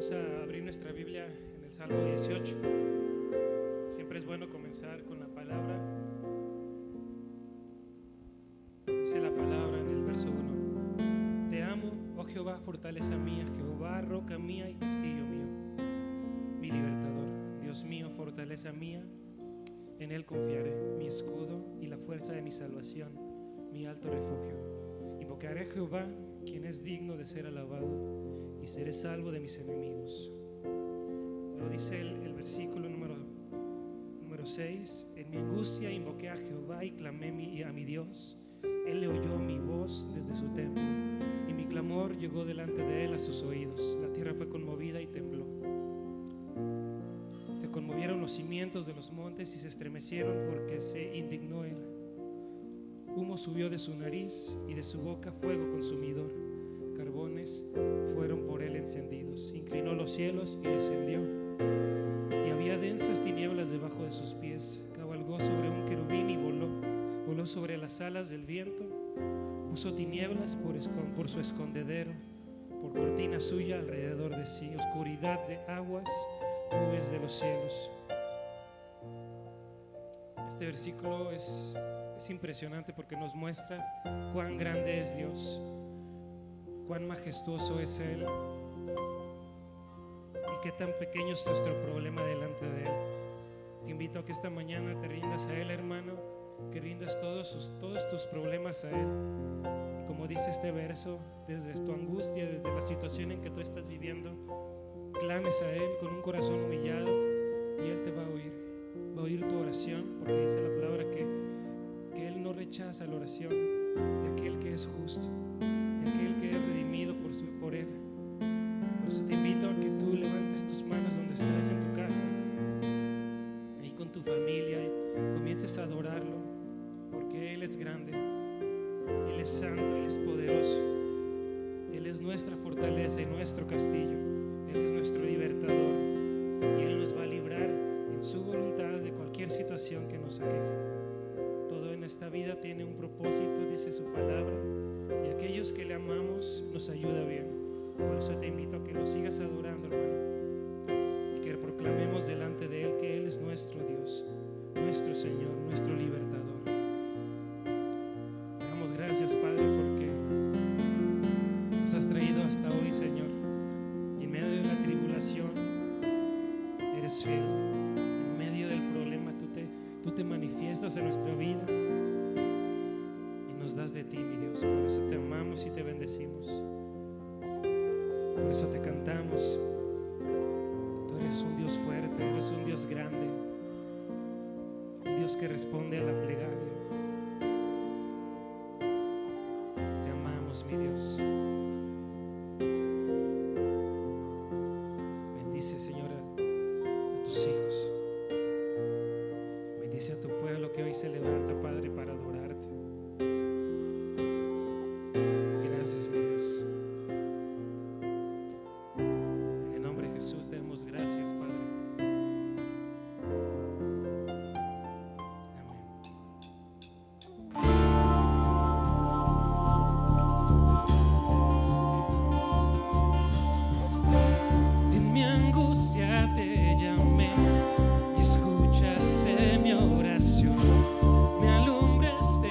Vamos a abrir nuestra Biblia en el Salmo 18. Siempre es bueno comenzar con la palabra. Dice la palabra en el verso 1: Te amo, oh Jehová, fortaleza mía, Jehová, roca mía y castillo mío, mi libertador. Dios mío, fortaleza mía, en Él confiaré, mi escudo y la fuerza de mi salvación, mi alto refugio. Invocaré a Jehová, quien es digno de ser alabado, y seré salvo de mis enemigos. Lo dice el versículo número 6: En mi angustia invoqué a Jehová y clamé a mi Dios. Él le oyó mi voz desde su templo, y mi clamor llegó delante de él a sus oídos. La tierra fue conmovida y tembló. Se conmovieron los cimientos de los montes y se estremecieron porque se indignó él. Humo subió de su nariz y de su boca fuego consumidor. Carbones fueron por él encendidos. Inclinó los cielos y descendió, y había densas tinieblas debajo de sus pies. Cabalgó sobre un querubín y voló sobre las alas del viento. Puso tinieblas por su escondedero, por cortina suya alrededor de sí, oscuridad de aguas, nubes de los cielos. Este versículo es impresionante porque nos muestra cuán grande es Dios, cuán majestuoso es Él y qué tan pequeño es nuestro problema delante de Él. Te invito a que esta mañana te rindas a Él, hermano, que rindas todos tus problemas a Él. Y como dice este verso, desde tu angustia, desde la situación en que tú estás viviendo, clames a Él con un corazón humillado y Él te va a oír tu oración, porque dice la palabra que Él no rechaza la oración de aquel que es justo, de aquel que es redimido por Él. Por eso te invito a que tú levantes tus manos donde estás, en tu casa, ahí con tu familia, y comiences a adorarlo, porque Él es grande, Él es santo, Él es poderoso, Él es nuestra fortaleza y nuestro castillo, Él es nuestro libertador, y Él nos va a librar en su voluntad de cualquier situación que nos aqueje. Todo en esta vida tiene un propósito, dice su palabra, y aquellos que le amamos nos ayuda bien. Por eso te invito a que lo sigas adorando, hermano, y que proclamemos delante de Él que Él es nuestro Dios, nuestro Señor, nuestro libertador. Te damos gracias, Padre, porque nos has traído hasta hoy, Señor, y en medio de la tribulación eres fiel. En medio del problema tú te manifiestas en nuestra vida y nos das de ti, mi Dios. Por eso te amamos y te bendecimos. Por eso te cantamos. Tú eres un Dios fuerte, eres un Dios grande, un Dios que responde a la plegaria. Te amamos, mi Dios. Bendice, Señor, a tus hijos. Bendice a tu pueblo que hoy se levanta, Padre, para adorarte. Gracias, mi Dios. En el nombre de Jesús te damos gracias, Padre. Amén. En mi angustia te llamé y escuchaste mi oración. Me alumbraste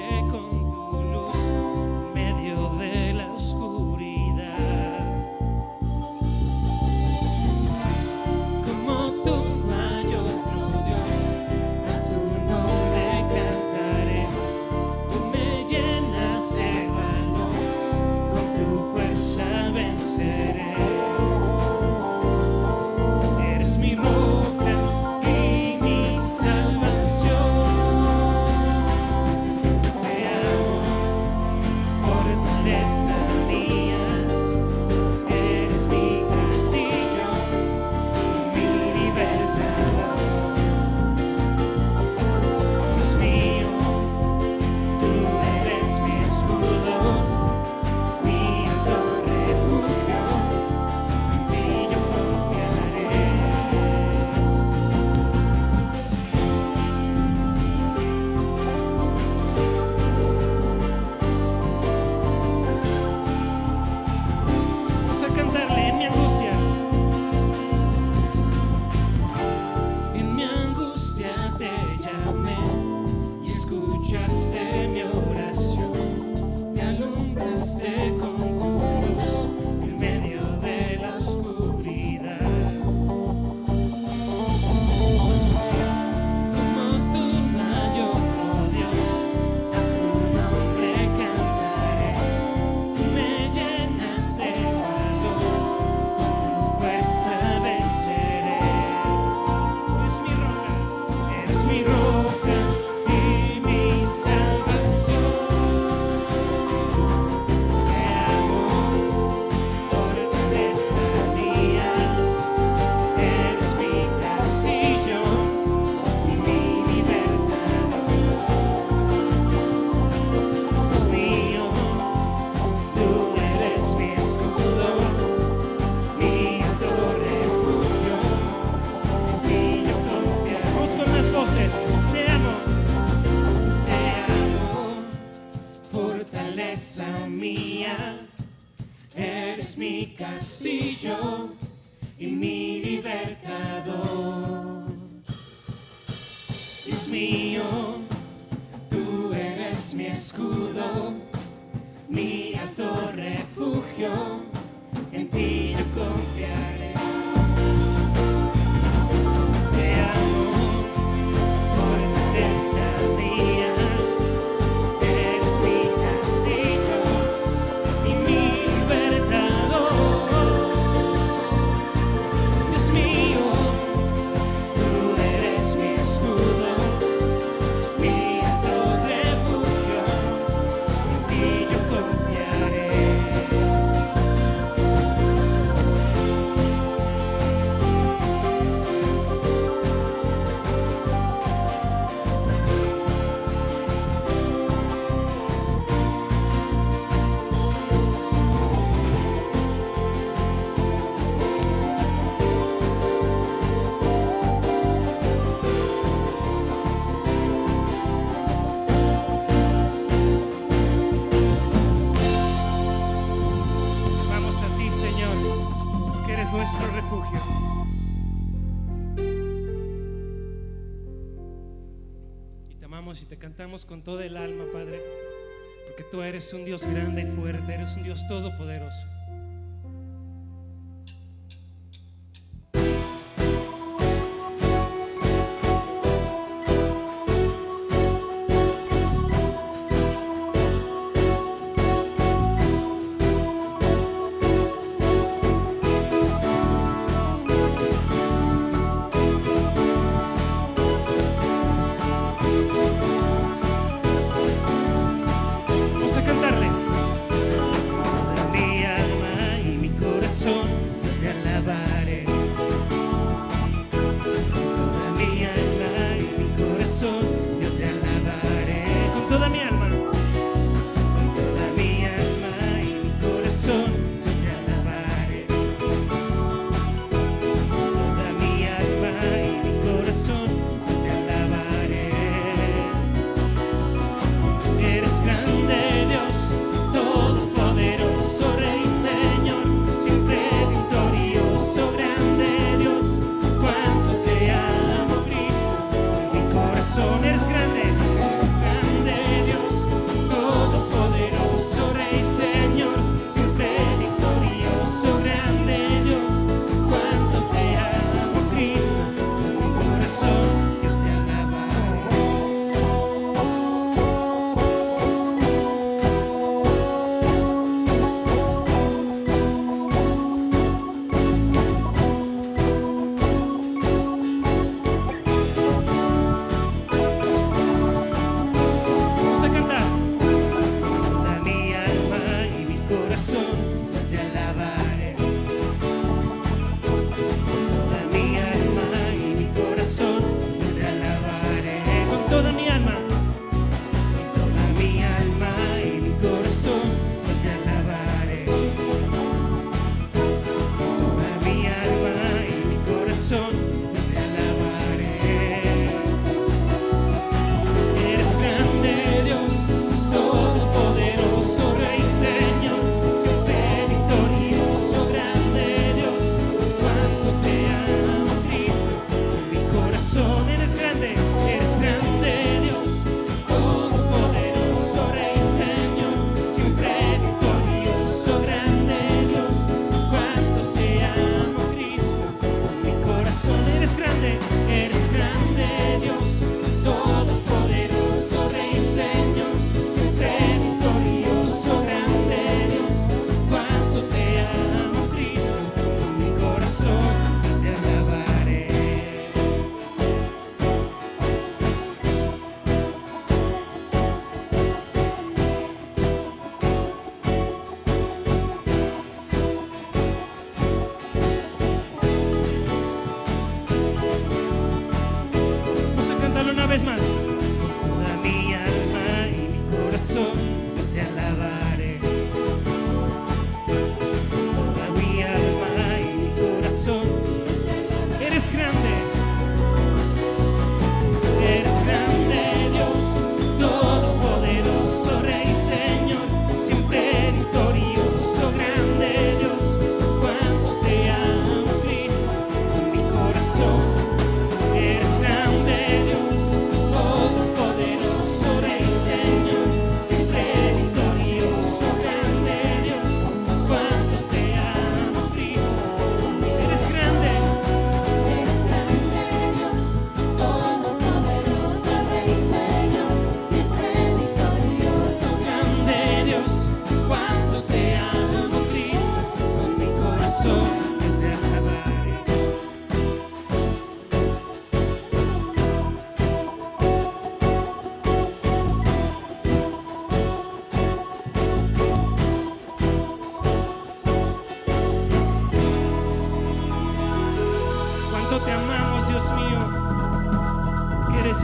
mía, eres mi castillo y mi libertador. Dios mío, tú eres mi escudo, mi alto refugio, en ti yo confiaré. Te amo, fortaleza mía, eres mi castillo y mi libertador. Dios mío, tú eres mi escudo, mi alto refugio, en ti yo confiaré. Vamos a ti, Señor, que eres nuestro refugio. Y te amamos y te cantamos con toda el alma, Padre, porque tú eres un Dios grande y fuerte, eres un Dios todopoderoso. Vamos a cantarle. Mi alma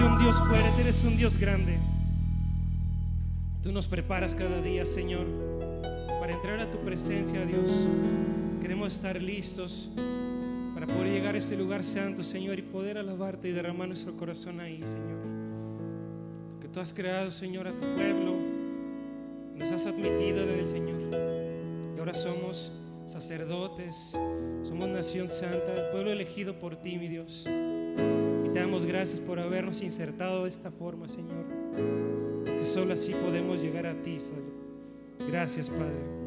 un Dios fuerte, eres un Dios grande. Tú nos preparas cada día, Señor, para entrar a tu presencia, Dios. Queremos estar listos para poder llegar a ese lugar santo, Señor, y poder alabarte y derramar nuestro corazón ahí, Señor. Porque tú has creado, Señor, a tu pueblo, nos has admitido en el Señor, y ahora somos sacerdotes, somos nación santa, pueblo elegido por ti, mi Dios. Y te damos gracias por habernos insertado de esta forma, Señor, porque solo así podemos llegar a ti, Señor. Gracias, Padre.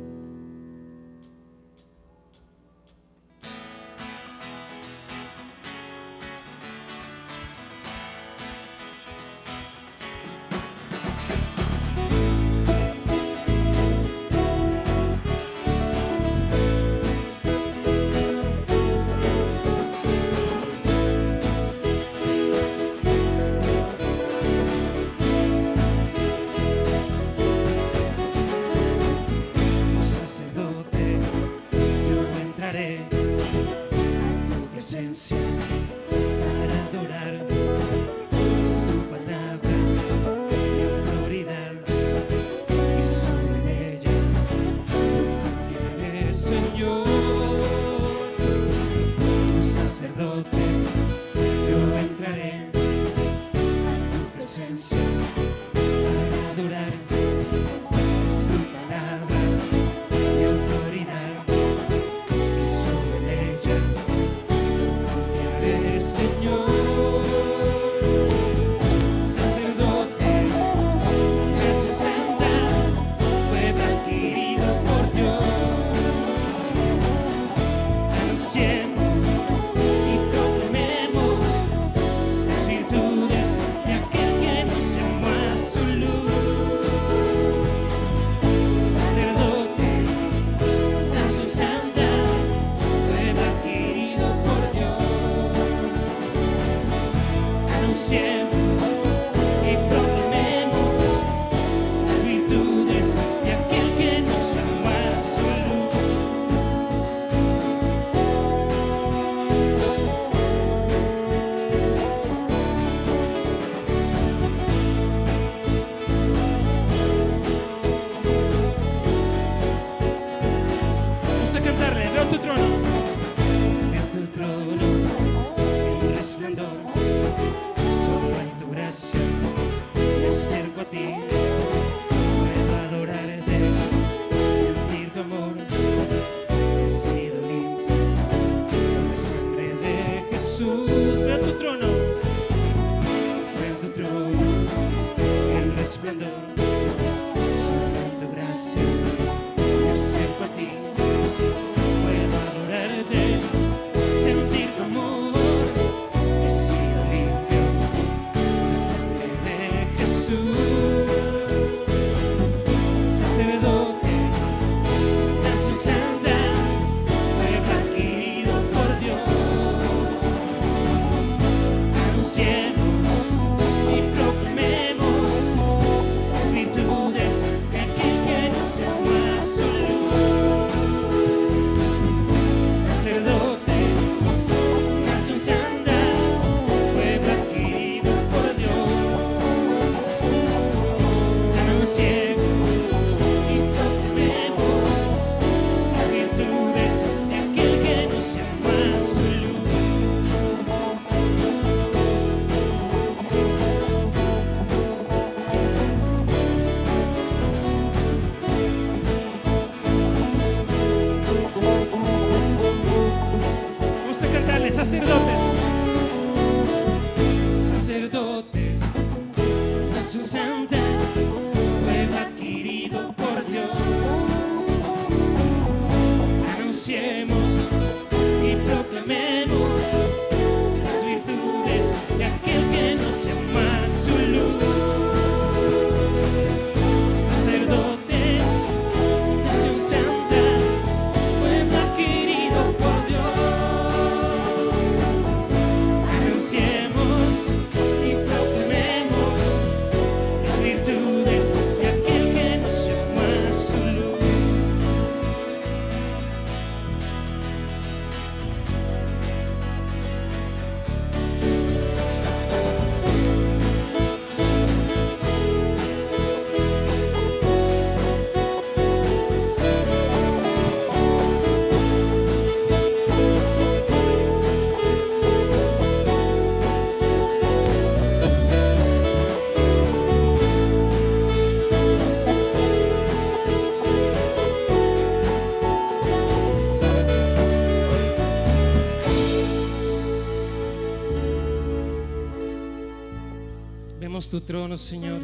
Vemos tu trono, Señor,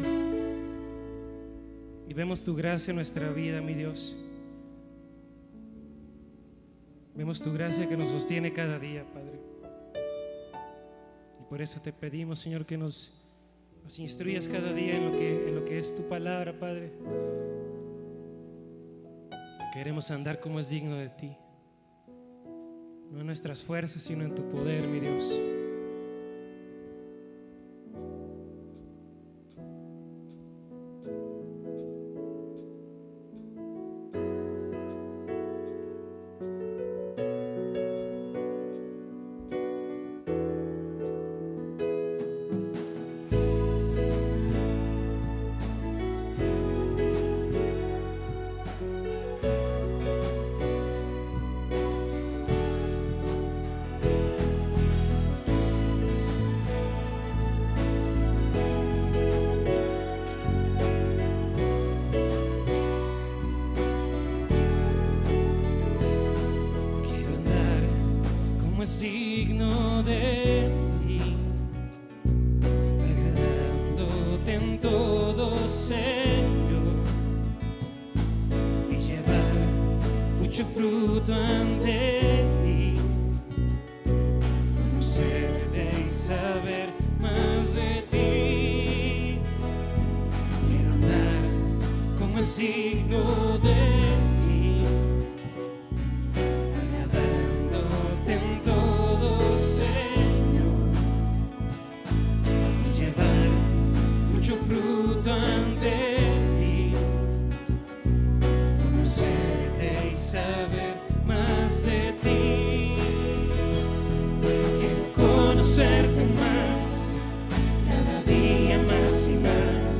y vemos tu gracia en nuestra vida, mi Dios. Vemos tu gracia que nos sostiene cada día, Padre. Y por eso te pedimos, Señor, que nos instruyas cada día en lo que es tu palabra, Padre. Queremos andar como es digno de ti, no en nuestras fuerzas, sino en tu poder, mi Dios. Signo de ti, agradándote en todo, Señor, y llevar mucho fruto ante ti, conocerte y saber más de ti. Quiero andar como el signo de ti, agradándote en todo, Señor, y llevar mucho fruto ante ti, conocerte y saber más de ti. Quiero conocerte más, cada día más y más,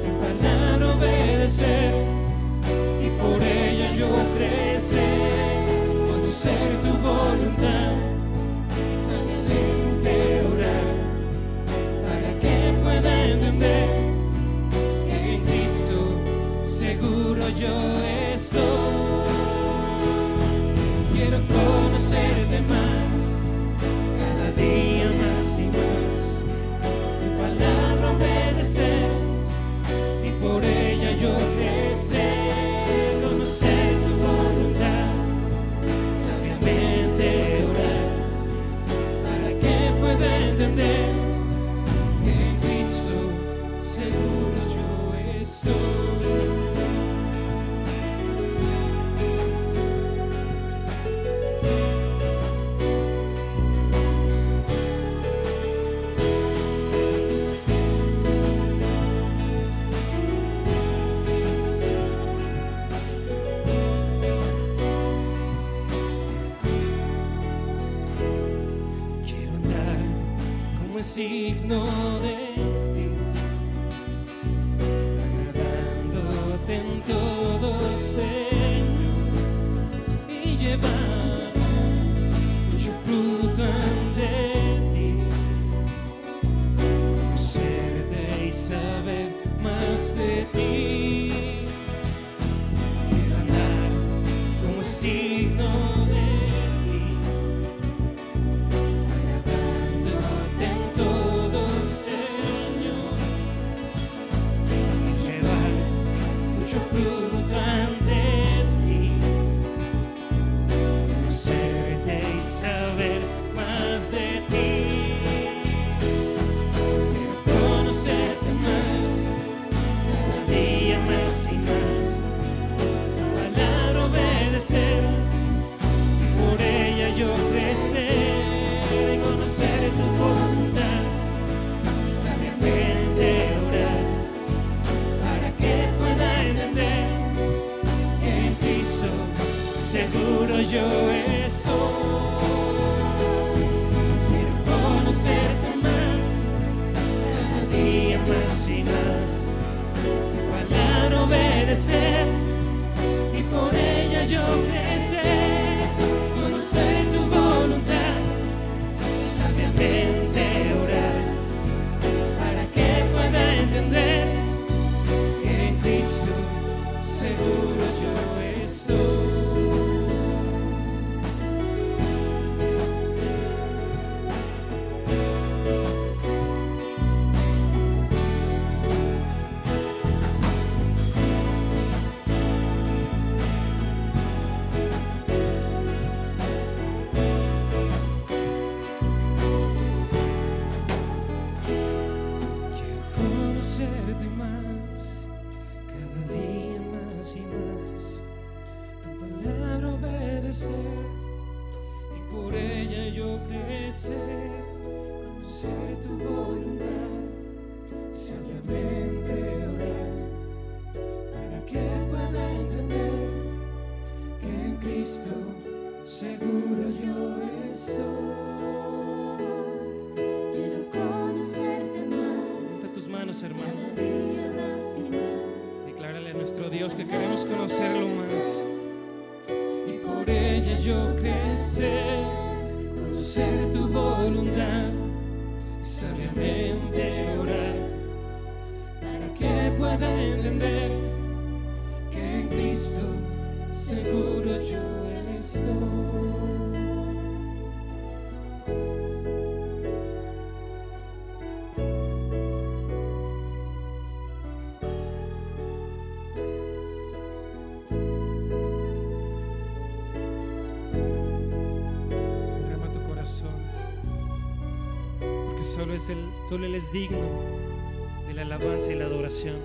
tu palabra obedecer y por ella yo crecer, conocer tu voluntad, sabiamente orar, para que pueda entender que en Cristo seguro yo estoy. Quiero conocerte más, cada día más y más, tu palabra obedecer y por ella yo crecer, conocer tu voluntad, sabiamente orar, para que pueda entender que en Cristo seguro yo estoy. Quiero andar como el signo de ti, agradándote en todo, Señor, y llevar mucho fruto ante ti, conocerte y saber más de ti. Quiero andar como el signo de ti, agradándote en todo, Señor, y llevar mucho fruto ante ti, conocerte y saber más de ti. Quiero conocerte más, cada día más y más, tu palabra obedecer y por ella yo crecer, conocer tu voluntad, sabiamente orar, para que pueda entender que en Cristo seguro yo estoy. Quiero conocerte más, cada día más y más, tu palabra obedecer y por ella yo crecer, conocer tu voluntad, sabiamente orar, para que pueda entender que en Cristo seguro yo estoy. conocer tu voluntad, sabiamente orar, para que pueda entender que en Cristo seguro yo estoy. Quiero conocerte más. Levanta tus manos, hermano. Cada día más y más. Declárale a nuestro Dios que queremos conocerlo más. Y por ella yo crecer, conocer tu voluntad, sabiamente orar, para que pueda entender que en Cristo seguro yo estoy. Derrama tu corazón, porque solo Él es digno de la alabanza y la adoración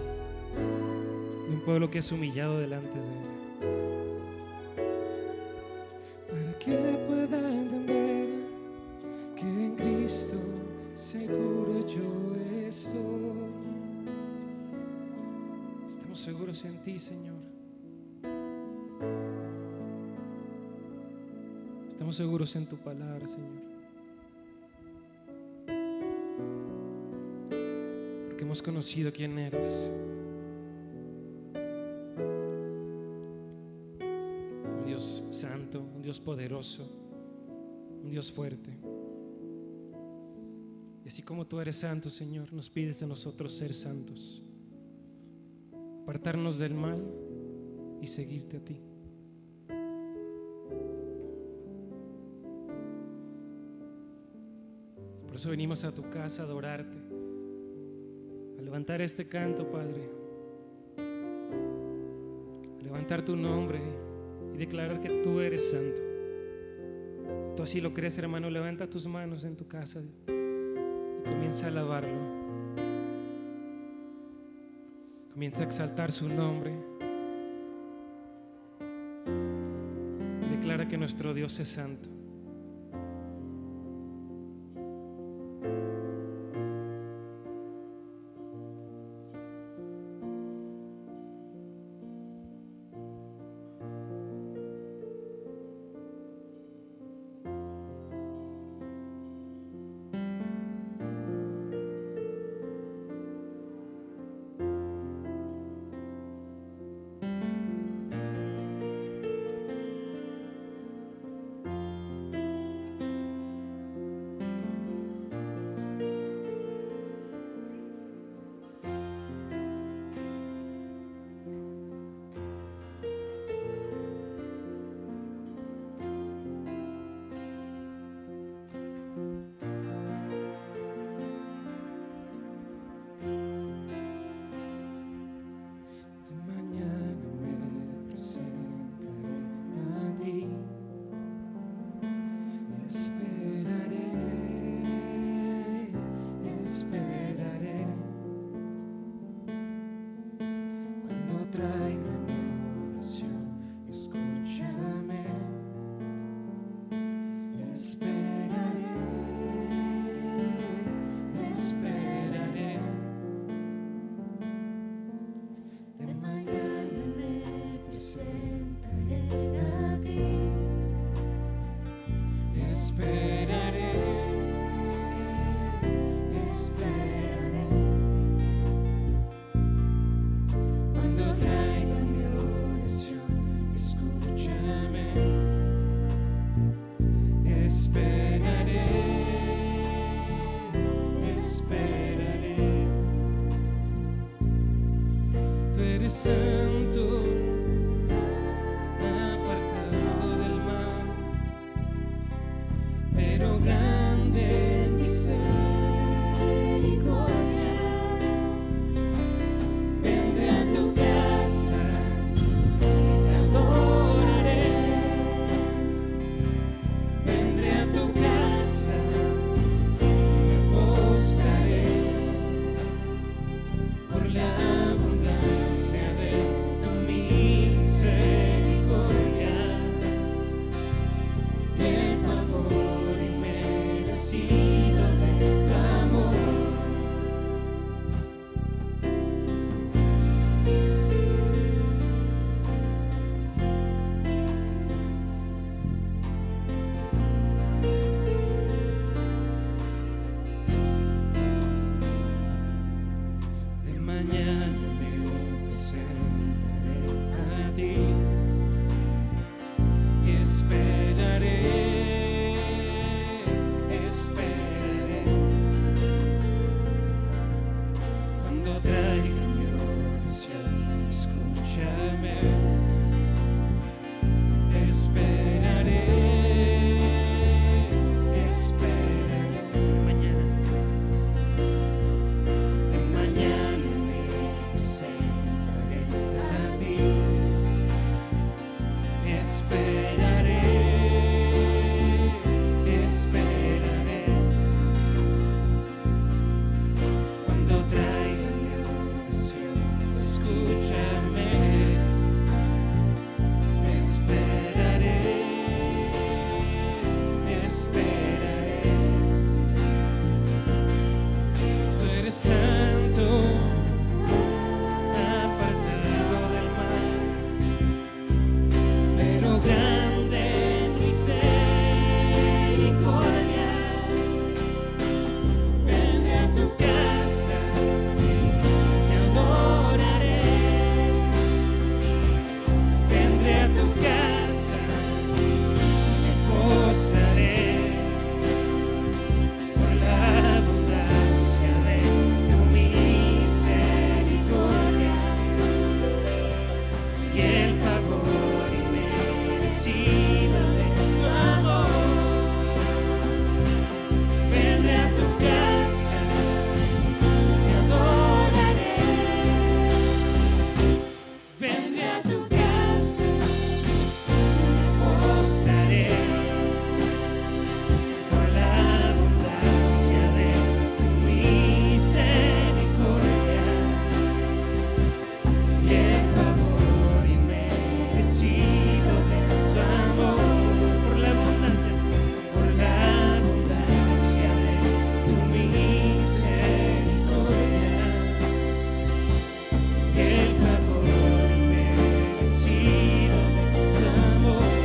de un pueblo que es humillado delante de Él. Para que pueda entender que en Cristo seguro yo estoy. Estamos seguros en ti, Señor. Estamos seguros en tu palabra, Señor. Porque hemos conocido quién eres. Un Dios santo, un Dios poderoso, un Dios fuerte. Y así como tú eres santo, Señor, nos pides a nosotros ser santos, apartarnos del mal y seguirte a ti. Por eso venimos a tu casa a adorarte, a levantar este canto, Padre, a levantar tu nombre y declarar que tú eres santo. Si tú así lo crees, hermano, levanta tus manos en tu casa y comienza a alabarlo. Comienza a exaltar su nombre. Declara que nuestro Dios es santo. Santo, apartado del mal, esperaré. Cuando traiga mi oración, escúchame. Esperaré, esperaré. Tú eres santo, apartado del mal, pero grande en misericordia. Vendré a tu casa, te adoraré. Vendré a tu casa, me postraré por la abundancia de tu misericordia y el favor inmerecido de tu amor. Vendré a tu casa, te adoraré. Vendré a tu casa, me postraré por la abundancia de tu misericordia y el favor inmerecido de tu amor. Por la abundancia de tu misericordia y el favor inmerecido de tu amor.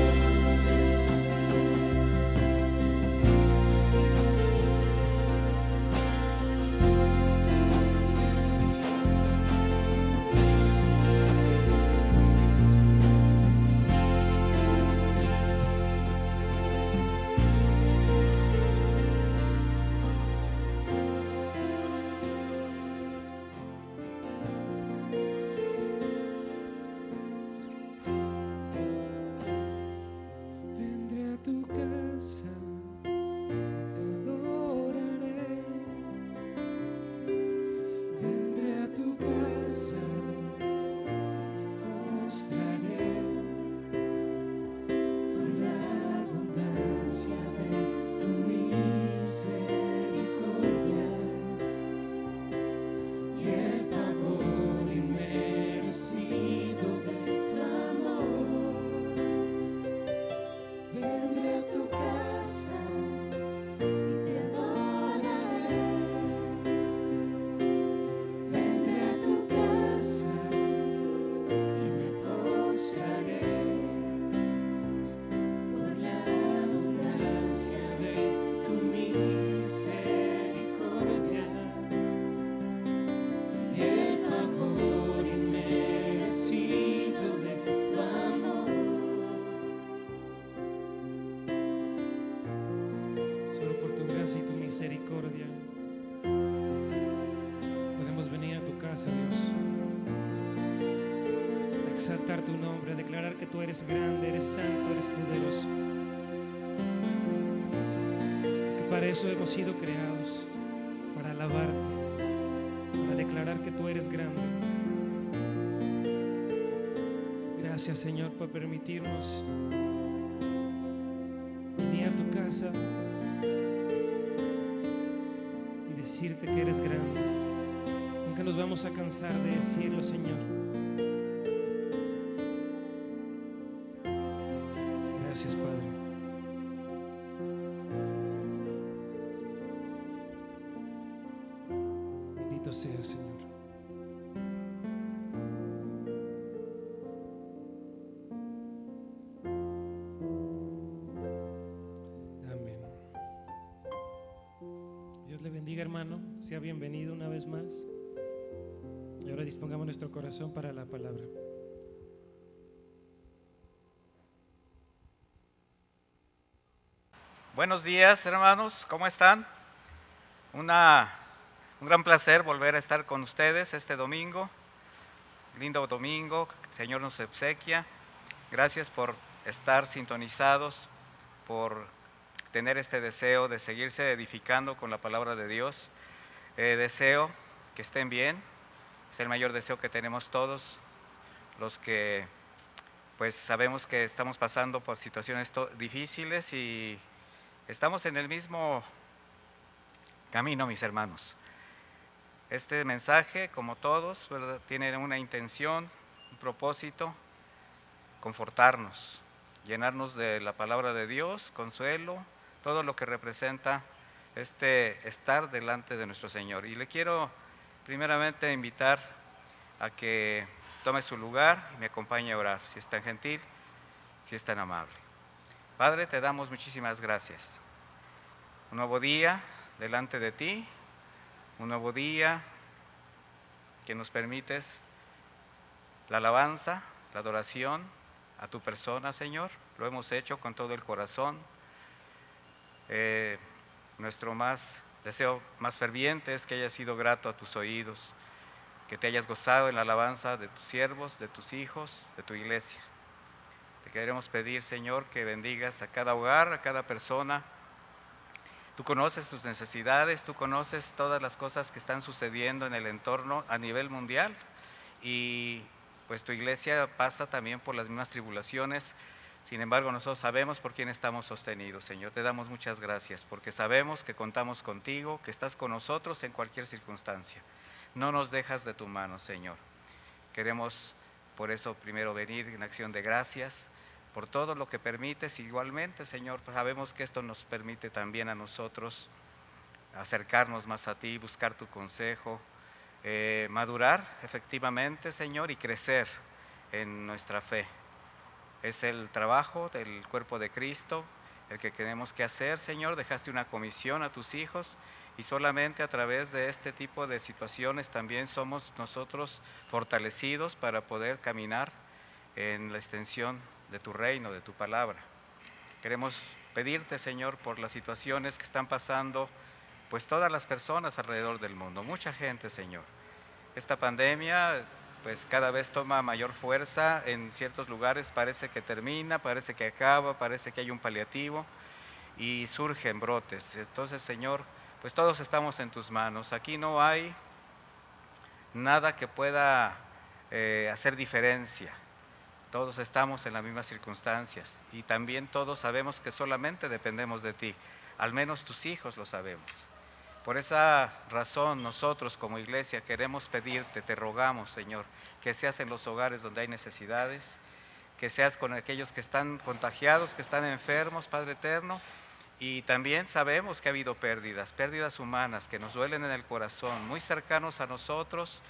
Vendré a tu casa, te adoraré. Vendré a tu casa, me postraré por la abundancia de tu misericordia y el favor inmerecido de tu amor. Vendré a tu casa y te adoraré. Vendré a tu casa y me postraré por la abundancia de tu misericordia y el favor inmerecido de tu amor. Solo por tu gracia y tu misericordia podemos venir a tu casa, Dios, a exaltar tu nombre, a declarar que tú eres grande, eres santo, eres poderoso, que para eso hemos sido creados, para alabarte, para declarar que tú eres grande. Gracias, Señor, por permitirnos venir a tu casa y decirte que eres grande. Nunca nos vamos a cansar de decirlo, Señor. Gracias, Padre. Bendito sea, Señor. Amén. Dios le bendiga, hermano. Sea bienvenido una vez más. Y ahora dispongamos nuestro corazón para la palabra. Buenos días, hermanos, ¿cómo están? Un gran placer volver a estar con ustedes este domingo. Lindo domingo, el Señor nos obsequia. Gracias por estar sintonizados, por tener este deseo de seguirse edificando con la palabra de Dios. Deseo que estén bien, es el mayor deseo que tenemos todos los que pues sabemos que estamos pasando por situaciones difíciles y estamos en el mismo camino, mis hermanos. Este mensaje, como todos, ¿verdad?, tiene una intención, un propósito: confortarnos, llenarnos de la palabra de Dios, consuelo, todo lo que representa este estar delante de nuestro Señor. Y le quiero primeramente invitar a que tome su lugar y me acompañe a orar, si es tan gentil, si es tan amable. Padre, te damos muchísimas gracias. Un nuevo día delante de ti, un nuevo día que nos permites la alabanza, la adoración a tu persona, Señor. Lo hemos hecho con todo el corazón. Nuestro deseo más ferviente es que hayas sido grato a tus oídos, que te hayas gozado en la alabanza de tus siervos, de tus hijos, de tu iglesia. Te queremos pedir, Señor, que bendigas a cada hogar, a cada persona. Tú conoces sus necesidades, tú conoces todas las cosas que están sucediendo en el entorno a nivel mundial, y pues tu iglesia pasa también por las mismas tribulaciones. Sin embargo, nosotros sabemos por quién estamos sostenidos, Señor. Te damos muchas gracias porque sabemos que contamos contigo, que estás con nosotros en cualquier circunstancia. No nos dejas de tu mano, Señor. Queremos por eso primero venir en acción de gracias por todo lo que permites. Igualmente, Señor, sabemos que esto nos permite también a nosotros acercarnos más a ti, buscar tu consejo, madurar efectivamente, Señor, y crecer en nuestra fe. Es el trabajo del cuerpo de Cristo el que tenemos que hacer, Señor. Dejaste una comisión a tus hijos y solamente a través de este tipo de situaciones también somos nosotros fortalecidos para poder caminar en la extensión de tu reino, de tu palabra. Queremos pedirte, Señor, por las situaciones que están pasando pues todas las personas alrededor del mundo, mucha gente, Señor. Esta pandemia pues cada vez toma mayor fuerza, en ciertos lugares parece que termina, parece que acaba, parece que hay un paliativo y surgen brotes. Entonces, Señor, pues todos estamos en tus manos. Aquí no hay nada que pueda hacer diferencia. Todos estamos en las mismas circunstancias y también todos sabemos que solamente dependemos de ti. Al menos tus hijos lo sabemos. Por esa razón nosotros como iglesia queremos pedirte, te rogamos, Señor, que seas en los hogares donde hay necesidades, que seas con aquellos que están contagiados, que están enfermos, Padre eterno. Y también sabemos que ha habido pérdidas humanas que nos duelen en el corazón, muy cercanos a nosotros,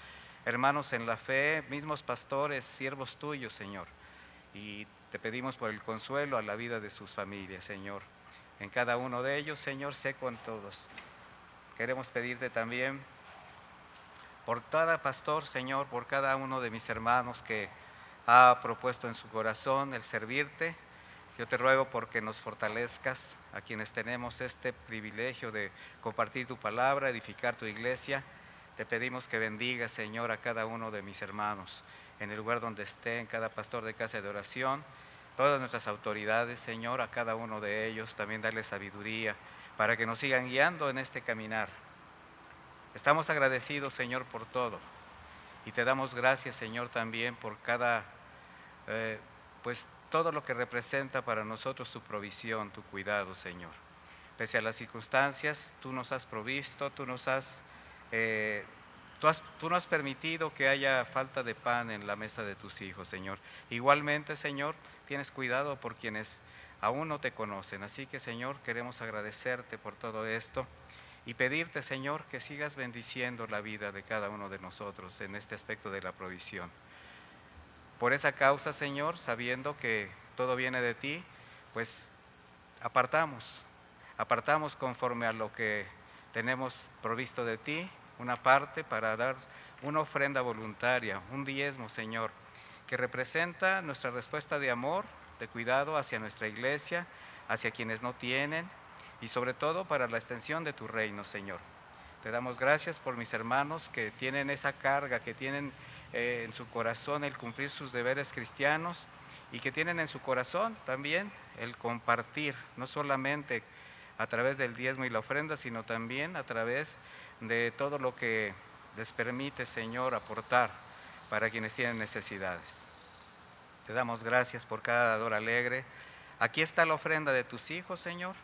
hermanos en la fe, mismos pastores, siervos tuyos, Señor. Y te pedimos por el consuelo a la vida de sus familias, Señor. En cada uno de ellos, Señor, sé con todos. Queremos pedirte también por cada pastor, Señor, por cada uno de mis hermanos que ha propuesto en su corazón el servirte. Yo te ruego porque nos fortalezcas a quienes tenemos este privilegio de compartir tu palabra, edificar tu iglesia. Te pedimos que bendigas, Señor, a cada uno de mis hermanos, en el lugar donde estén, cada pastor de casa de oración, todas nuestras autoridades, Señor, a cada uno de ellos, también darles sabiduría, para que nos sigan guiando en este caminar. Estamos agradecidos, Señor, por todo. Y te damos gracias, Señor, también por cada, pues todo lo que representa para nosotros tu provisión, tu cuidado, Señor. Pese a las circunstancias, tú nos has provisto, tú no has permitido que haya falta de pan en la mesa de tus hijos, Señor. Igualmente, Señor, tienes cuidado por quienes aún no te conocen. Así que, Señor, queremos agradecerte por todo esto y pedirte, Señor, que sigas bendiciendo la vida de cada uno de nosotros en este aspecto de la provisión. Por esa causa, Señor, sabiendo que todo viene de ti, pues apartamos conforme a lo que tenemos provisto de ti, una parte para dar una ofrenda voluntaria, un diezmo, Señor, que representa nuestra respuesta de amor, de cuidado hacia nuestra iglesia, hacia quienes no tienen y sobre todo para la extensión de tu reino, Señor. Te damos gracias por mis hermanos que tienen esa carga, que tienen en su corazón el cumplir sus deberes cristianos y que tienen en su corazón también el compartir, no solamente a través del diezmo y la ofrenda, sino también a través de todo lo que les permite, Señor, aportar para quienes tienen necesidades. Te damos gracias por cada dador alegre. Aquí está la ofrenda de tus hijos, Señor.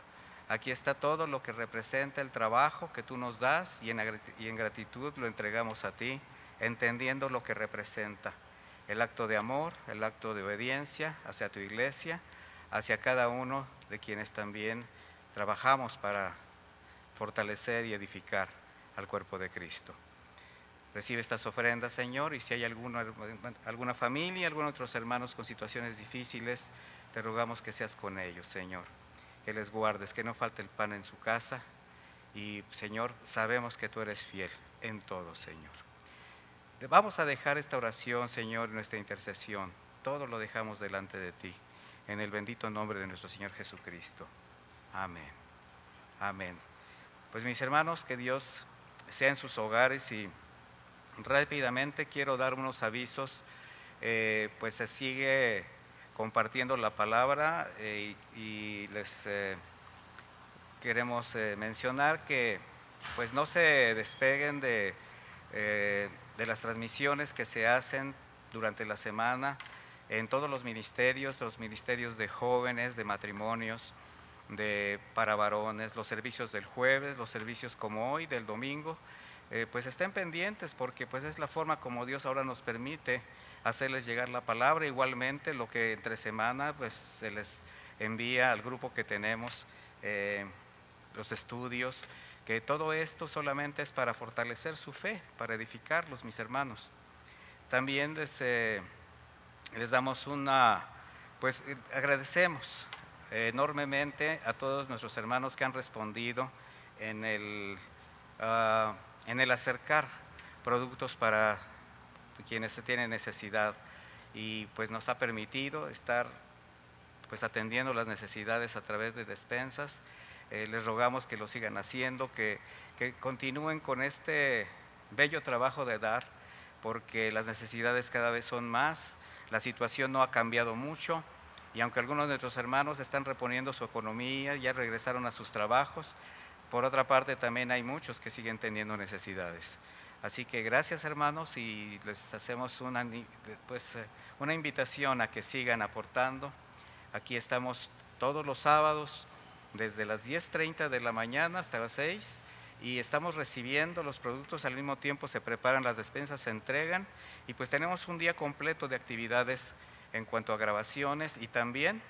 Aquí está todo lo que representa el trabajo que tú nos das y en gratitud lo entregamos a ti, entendiendo lo que representa el acto de amor, el acto de obediencia hacia tu iglesia, hacia cada uno de quienes también trabajamos para fortalecer y edificar al cuerpo de Cristo. Recibe estas ofrendas, Señor, y si hay alguna familia, algunos otros hermanos con situaciones difíciles, te rogamos que seas con ellos, Señor, que les guardes, que no falte el pan en su casa, y, Señor, sabemos que tú eres fiel en todo, Señor. Vamos a dejar esta oración, Señor, nuestra intercesión, todo lo dejamos delante de ti, en el bendito nombre de nuestro Señor Jesucristo. Amén. Amén. Pues mis hermanos, que Dios sea en sus hogares y rápidamente quiero dar unos avisos, pues se sigue compartiendo la palabra y les queremos mencionar que pues no se despeguen de las transmisiones que se hacen durante la semana en todos los ministerios de jóvenes, de matrimonios, para varones, los servicios del jueves, los servicios como hoy, del domingo. Pues estén pendientes porque pues es la forma como Dios ahora nos permite hacerles llegar la palabra. Igualmente lo que entre semana pues se les envía al grupo que tenemos, los estudios, que todo esto solamente es para fortalecer su fe, para edificarlos, mis hermanos. También les damos pues agradecemos enormemente a todos nuestros hermanos que han respondido en el acercar productos para quienes tienen necesidad, y pues nos ha permitido estar pues atendiendo las necesidades a través de despensas. Les rogamos que lo sigan haciendo, que continúen con este bello trabajo de dar, porque las necesidades cada vez son más, la situación no ha cambiado mucho, y aunque algunos de nuestros hermanos están reponiendo su economía, ya regresaron a sus trabajos, por otra parte también hay muchos que siguen teniendo necesidades. Así que gracias, hermanos, y les hacemos una invitación a que sigan aportando. Aquí estamos todos los sábados desde las 10:30 de la mañana hasta las 6, y estamos recibiendo los productos, al mismo tiempo se preparan las despensas, se entregan, y pues tenemos un día completo de actividades en cuanto a grabaciones, y también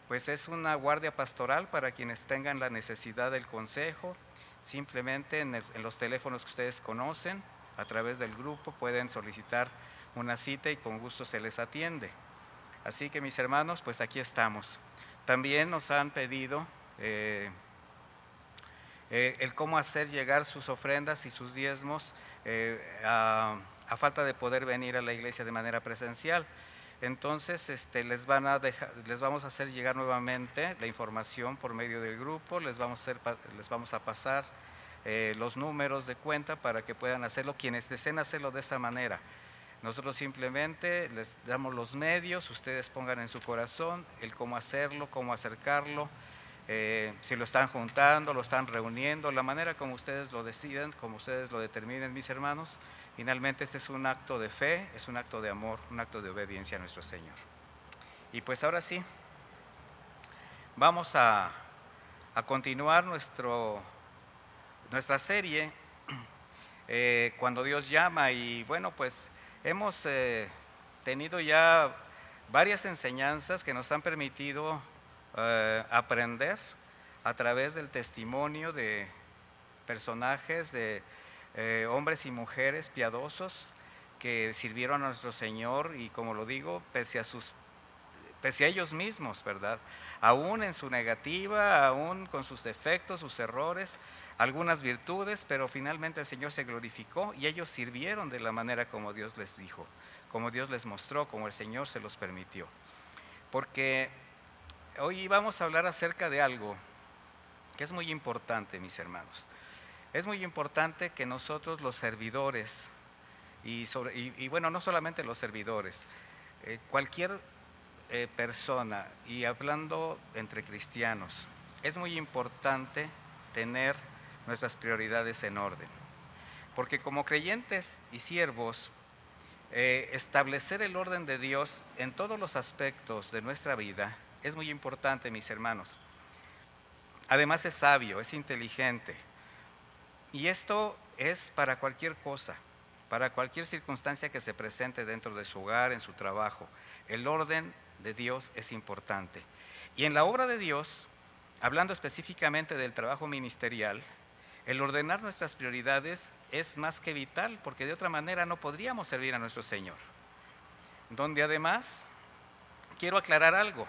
pues es una guardia pastoral para quienes tengan la necesidad del consejo. Simplemente en los teléfonos que ustedes conocen, a través del grupo pueden solicitar una cita y con gusto se les atiende. Así que mis hermanos, pues aquí estamos. También nos han pedido el cómo hacer llegar sus ofrendas y sus diezmos a falta de poder venir a la iglesia de manera presencial. Entonces les vamos a hacer llegar nuevamente la información por medio del grupo, les vamos a pasar los números de cuenta para que puedan hacerlo quienes deseen hacerlo de esa manera. Nosotros simplemente les damos los medios, ustedes pongan en su corazón el cómo hacerlo, cómo acercarlo, si lo están juntando, lo están reuniendo, la manera como ustedes lo decidan, como ustedes lo determinen, mis hermanos. Finalmente este es un acto de fe, es un acto de amor, un acto de obediencia a nuestro Señor. Y pues ahora sí, vamos a continuar nuestra serie, Cuando Dios llama, y bueno, pues hemos tenido ya varias enseñanzas que nos han permitido aprender a través del testimonio de personajes, de hombres y mujeres piadosos que sirvieron a nuestro Señor, y como lo digo, pese a ellos mismos, ¿verdad? Aún en su negativa, aún con sus defectos, sus errores, algunas virtudes, pero finalmente el Señor se glorificó y ellos sirvieron de la manera como Dios les dijo, como Dios les mostró, como el Señor se los permitió. Porque hoy vamos a hablar acerca de algo que es muy importante, mis hermanos. Es muy importante que nosotros los servidores, y bueno, no solamente los servidores, cualquier persona, y hablando entre cristianos, es muy importante tener nuestras prioridades en orden. Porque como creyentes y siervos, establecer el orden de Dios en todos los aspectos de nuestra vida es muy importante, mis hermanos. Además es sabio, es inteligente. Y esto es para cualquier cosa, para cualquier circunstancia que se presente dentro de su hogar, en su trabajo. El orden de Dios es importante. Y en la obra de Dios, hablando específicamente del trabajo ministerial, el ordenar nuestras prioridades es más que vital, porque de otra manera no podríamos servir a nuestro Señor. Donde además, quiero aclarar algo,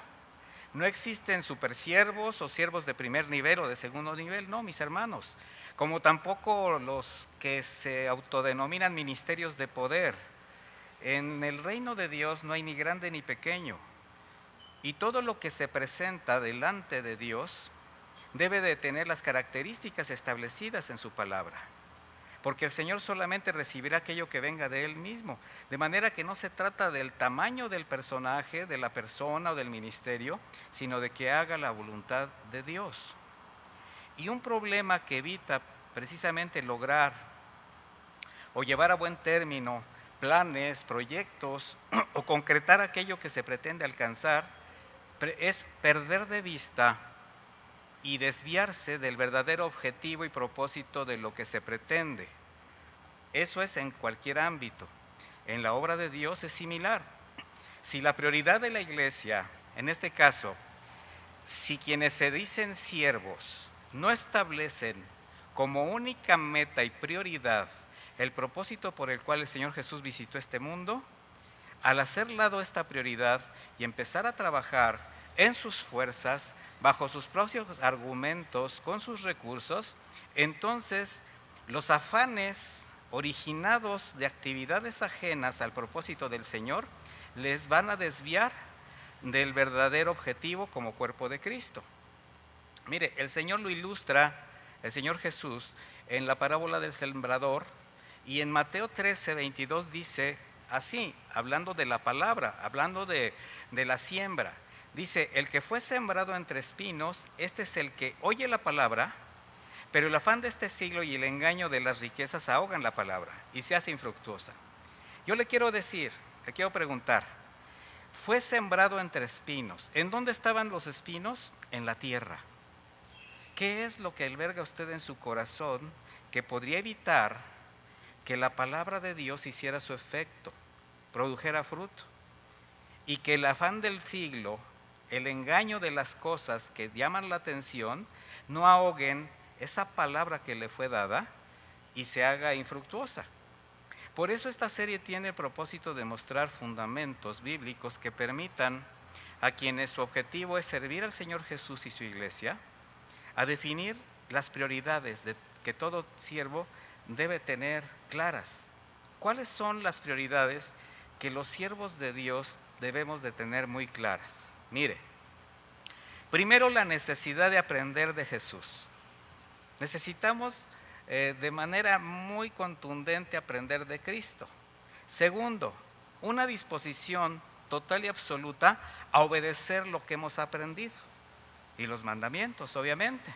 no existen supersiervos o siervos de primer nivel o de segundo nivel, no, mis hermanos, como tampoco los que se autodenominan ministerios de poder. En el reino de Dios no hay ni grande ni pequeño, y todo lo que se presenta delante de Dios debe de tener las características establecidas en su palabra, porque el Señor solamente recibirá aquello que venga de Él mismo, de manera que no se trata del tamaño del personaje, de la persona o del ministerio, sino de que haga la voluntad de Dios. Y un problema que evita precisamente lograr o llevar a buen término planes, proyectos o concretar aquello que se pretende alcanzar es perder de vista y desviarse del verdadero objetivo y propósito de lo que se pretende. Eso es en cualquier ámbito. En la obra de Dios es similar. Si la prioridad de la iglesia, en este caso, si quienes se dicen siervos no establecen como única meta y prioridad el propósito por el cual el Señor Jesús visitó este mundo, al hacer lado esta prioridad y empezar a trabajar en sus fuerzas, bajo sus propios argumentos, con sus recursos, entonces los afanes originados de actividades ajenas al propósito del Señor les van a desviar del verdadero objetivo como cuerpo de Cristo. Mire, el Señor lo ilustra, el Señor Jesús, en la parábola del sembrador, y en Mateo 13:22 dice así, hablando de la palabra, hablando de la siembra. Dice, el que fue sembrado entre espinos, este es el que oye la palabra, pero el afán de este siglo y el engaño de las riquezas ahogan la palabra y se hace infructuosa. Yo le quiero decir, le quiero preguntar, fue sembrado entre espinos. ¿En dónde estaban los espinos? En la tierra. ¿Qué es lo que alberga usted en su corazón que podría evitar que la palabra de Dios hiciera su efecto, produjera fruto? Y que el afán del siglo, el engaño de las cosas que llaman la atención, no ahoguen esa palabra que le fue dada y se haga infructuosa. Por eso esta serie tiene el propósito de mostrar fundamentos bíblicos que permitan a quienes su objetivo es servir al Señor Jesús y su iglesia, a definir las prioridades que todo siervo debe tener claras. ¿Cuáles son las prioridades que los siervos de Dios debemos de tener muy claras? Mire, primero la necesidad de aprender de Jesús. Necesitamos de manera muy contundente aprender de Cristo. Segundo, una disposición total y absoluta a obedecer lo que hemos aprendido y los mandamientos, obviamente.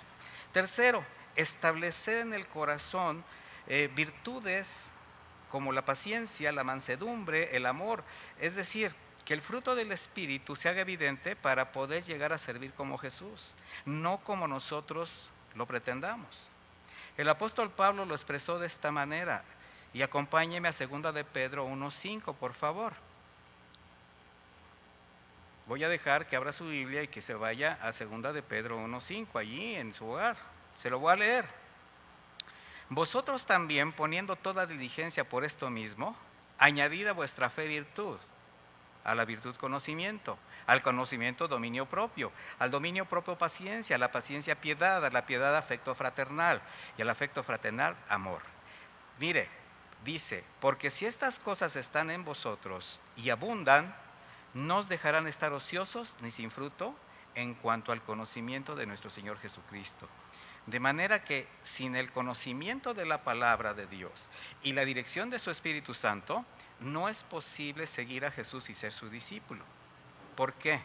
Tercero, establecer en el corazón virtudes como la paciencia, la mansedumbre, el amor, es decir, que el fruto del Espíritu se haga evidente para poder llegar a servir como Jesús, no como nosotros lo pretendamos. El apóstol Pablo lo expresó de esta manera, y acompáñeme a 2 de Pedro 1:5, por favor. Voy a dejar que abra su Biblia y que se vaya a 2 de Pedro 1:5, allí en su hogar. Se lo voy a leer. Vosotros también, poniendo toda diligencia por esto mismo, añadid a vuestra fe virtud, a la virtud conocimiento, al conocimiento dominio propio, al dominio propio paciencia, a la paciencia piedad, a la piedad afecto fraternal y al afecto fraternal amor. Mire, dice, porque si estas cosas están en vosotros y abundan, no os dejarán estar ociosos ni sin fruto en cuanto al conocimiento de nuestro Señor Jesucristo. De manera que sin el conocimiento de la palabra de Dios y la dirección de su Espíritu Santo, no es posible seguir a Jesús y ser su discípulo. ¿Por qué?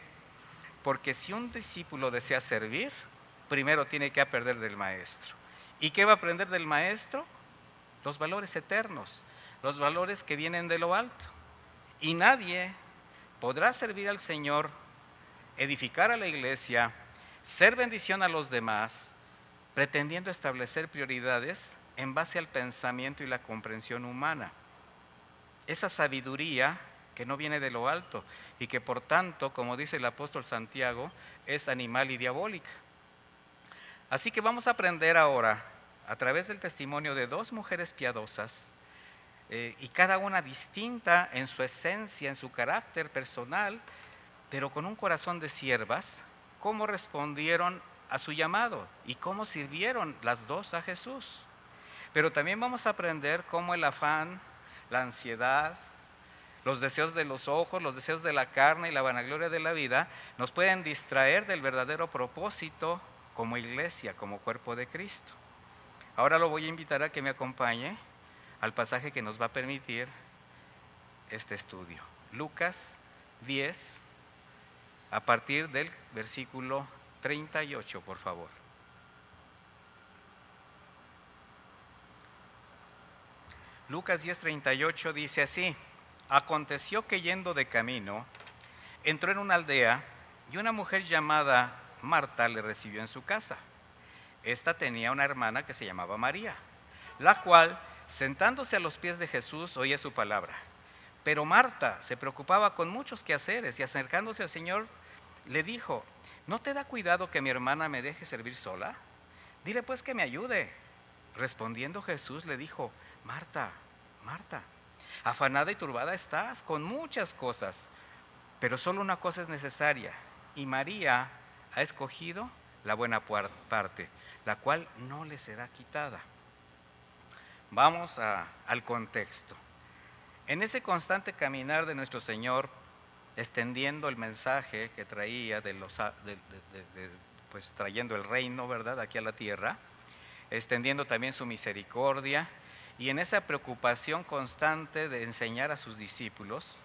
Porque si un discípulo desea servir, primero tiene que aprender del maestro. ¿Y qué va a aprender del maestro? Los valores eternos, los valores que vienen de lo alto. Y nadie podrá servir al Señor, edificar a la iglesia, ser bendición a los demás, pretendiendo establecer prioridades en base al pensamiento y la comprensión humana. Esa sabiduría que no viene de lo alto y que por tanto, como dice el apóstol Santiago, es animal y diabólica. Así que vamos a aprender ahora, a través del testimonio de dos mujeres piadosas, y cada una distinta en su esencia, en su carácter personal, pero con un corazón de siervas, cómo respondieron a su llamado y cómo sirvieron las dos a Jesús. Pero también vamos a aprender cómo el afán, la ansiedad, los deseos de los ojos, los deseos de la carne y la vanagloria de la vida nos pueden distraer del verdadero propósito como iglesia, como cuerpo de Cristo. Ahora lo voy a invitar a que me acompañe al pasaje que nos va a permitir este estudio. Lucas 10, a partir del versículo 38, por favor. Lucas 10:38 dice así: aconteció que yendo de camino, entró en una aldea y una mujer llamada Marta le recibió en su casa. Esta tenía una hermana que se llamaba María, la cual, sentándose a los pies de Jesús, oía su palabra. Pero Marta se preocupaba con muchos quehaceres y acercándose al Señor, le dijo: ¿no te da cuidado que mi hermana me deje servir sola? Dile pues que me ayude. Respondiendo Jesús le dijo: Marta, Marta, afanada y turbada estás con muchas cosas, pero solo una cosa es necesaria, y María ha escogido la buena parte, la cual no le será quitada. Vamos al contexto. En ese constante caminar de nuestro Señor, extendiendo el mensaje que traía pues trayendo el reino, ¿verdad?, aquí a la tierra, extendiendo también su misericordia, y en esa preocupación constante de enseñar a sus discípulos,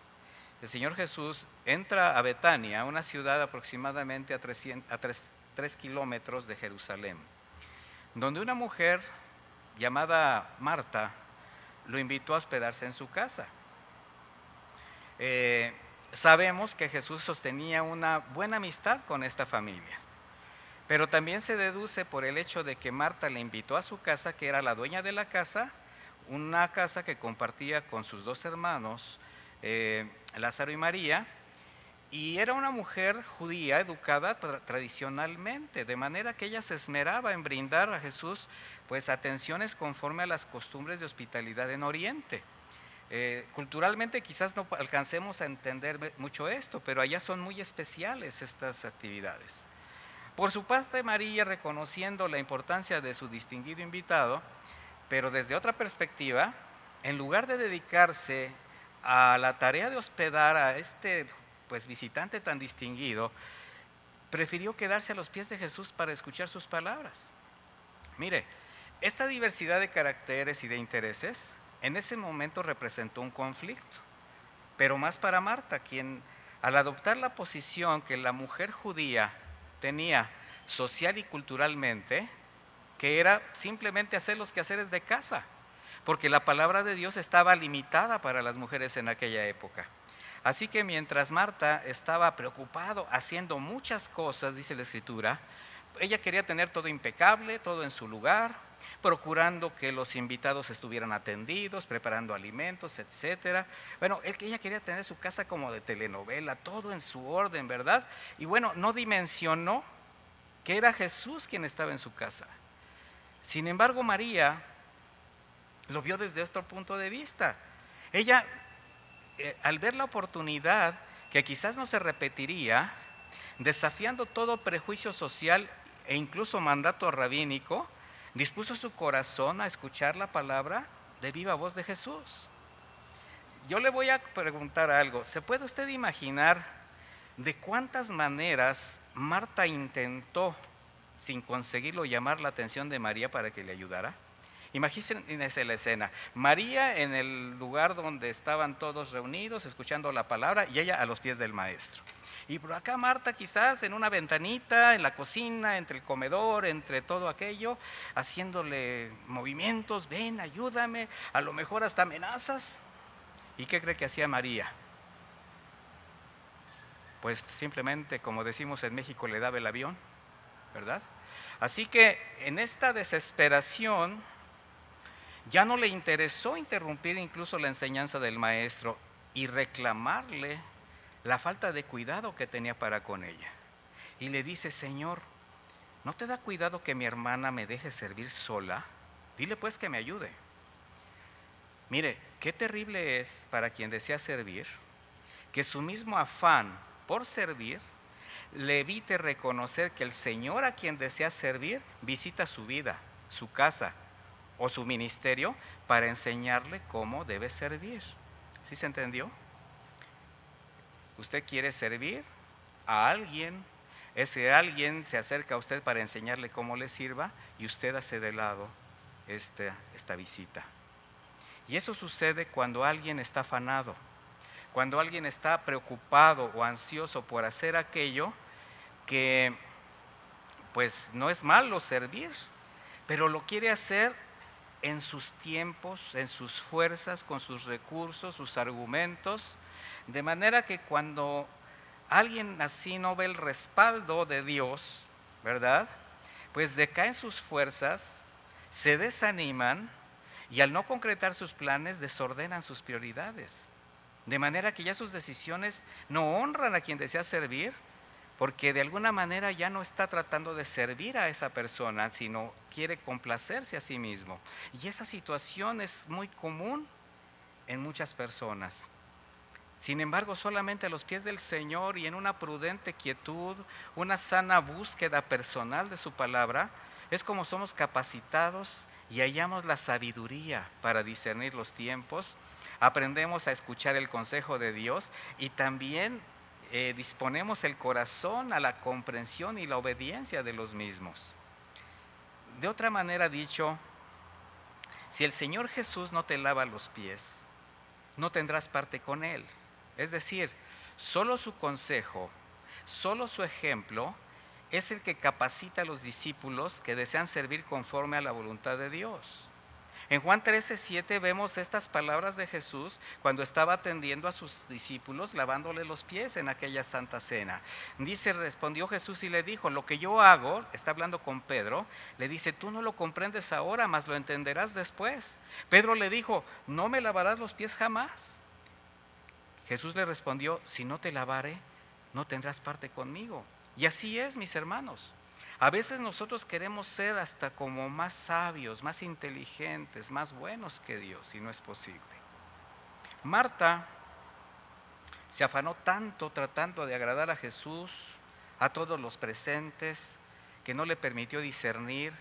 el Señor Jesús entra a Betania, una ciudad aproximadamente a 3 kilómetros de Jerusalén, donde una mujer llamada Marta lo invitó a hospedarse en su casa. Sabemos que Jesús sostenía una buena amistad con esta familia, pero también se deduce por el hecho de que Marta le invitó a su casa, que era la dueña de la casa, una casa que compartía con sus dos hermanos, Lázaro y María, y era una mujer judía educada tradicionalmente, de manera que ella se esmeraba en brindar a Jesús pues atenciones conforme a las costumbres de hospitalidad en Oriente. Culturalmente quizás no alcancemos a entender mucho esto, pero allá son muy especiales estas actividades. Por su parte, María, reconociendo la importancia de su distinguido invitado, pero desde otra perspectiva, en lugar de dedicarse a la tarea de hospedar a este pues visitante tan distinguido, prefirió quedarse a los pies de Jesús para escuchar sus palabras. Mire, esta diversidad de caracteres y de intereses en ese momento representó un conflicto, pero más para Marta, quien al adoptar la posición que la mujer judía tenía social y culturalmente, que era simplemente hacer los quehaceres de casa, porque la palabra de Dios estaba limitada para las mujeres en aquella época. Así que mientras Marta estaba preocupado haciendo muchas cosas, dice la Escritura, ella quería tener todo impecable, todo en su lugar, procurando que los invitados estuvieran atendidos, preparando alimentos, etcétera. Bueno, ella quería tener su casa como de telenovela, todo en su orden, ¿verdad? Y bueno, no dimensionó que era Jesús quien estaba en su casa. Sin embargo, María lo vio desde otro punto de vista. Ella, al ver la oportunidad, que quizás no se repetiría, desafiando todo prejuicio social e incluso mandato rabínico, dispuso su corazón a escuchar la palabra de viva voz de Jesús. Yo le voy a preguntar algo. ¿Se puede usted imaginar de cuántas maneras Marta intentó, sin conseguirlo, llamar la atención de María para que le ayudara? Imagínense la escena. María en el lugar donde estaban todos reunidos, escuchando la palabra, y ella a los pies del maestro. Y por acá Marta quizás en una ventanita, en la cocina, entre el comedor, entre todo aquello, haciéndole movimientos: ven, ayúdame, a lo mejor hasta amenazas. ¿Y qué cree que hacía María? pues simplemente, como decimos en México, le daba el avión, ¿verdad? Así que en esta desesperación ya no le interesó interrumpir incluso la enseñanza del maestro y reclamarle la falta de cuidado que tenía para con ella. Y le dice: Señor, ¿no te da cuidado que mi hermana me deje servir sola? Dile pues que me ayude. Mire, qué terrible es para quien desea servir que su mismo afán por servir le evite reconocer que el Señor a quien desea servir visita su vida, su casa o su ministerio para enseñarle cómo debe servir. ¿Sí se entendió? Usted quiere servir a alguien, ese alguien se acerca a usted para enseñarle cómo le sirva y usted hace de lado esta visita. Y eso sucede cuando alguien está afanado, cuando alguien está preocupado o ansioso por hacer aquello que pues no es malo servir, pero lo quiere hacer en sus tiempos, en sus fuerzas, con sus recursos, sus argumentos, de manera que cuando alguien así no ve el respaldo de Dios, ¿verdad? Pues decaen sus fuerzas, se desaniman y al no concretar sus planes desordenan sus prioridades. De manera que ya sus decisiones no honran a quien desea servir, porque de alguna manera ya no está tratando de servir a esa persona, sino quiere complacerse a sí mismo. Y esa situación es muy común en muchas personas. Sin embargo, solamente a los pies del Señor y en una prudente quietud, una sana búsqueda personal de su palabra, es como somos capacitados y hallamos la sabiduría para discernir los tiempos, aprendemos a escuchar el consejo de Dios y también disponemos el corazón a la comprensión y la obediencia de los mismos. De otra manera dicho, si el Señor Jesús no te lava los pies, no tendrás parte con Él. Es decir, solo su consejo, solo su ejemplo es el que capacita a los discípulos que desean servir conforme a la voluntad de Dios. En Juan 13:7 vemos estas palabras de Jesús cuando estaba atendiendo a sus discípulos, lavándole los pies en aquella santa cena. Dice, respondió Jesús y le dijo: lo que yo hago, está hablando con Pedro, le dice: tú no lo comprendes ahora, mas lo entenderás después. Pedro le dijo: no me lavarás los pies jamás. Jesús le respondió: si no te lavare, no tendrás parte conmigo. Y así es, mis hermanos. A veces nosotros queremos ser hasta como más sabios, más inteligentes, más buenos que Dios, y no es posible. Marta se afanó tanto tratando de agradar a Jesús, a todos los presentes, que no le permitió discernir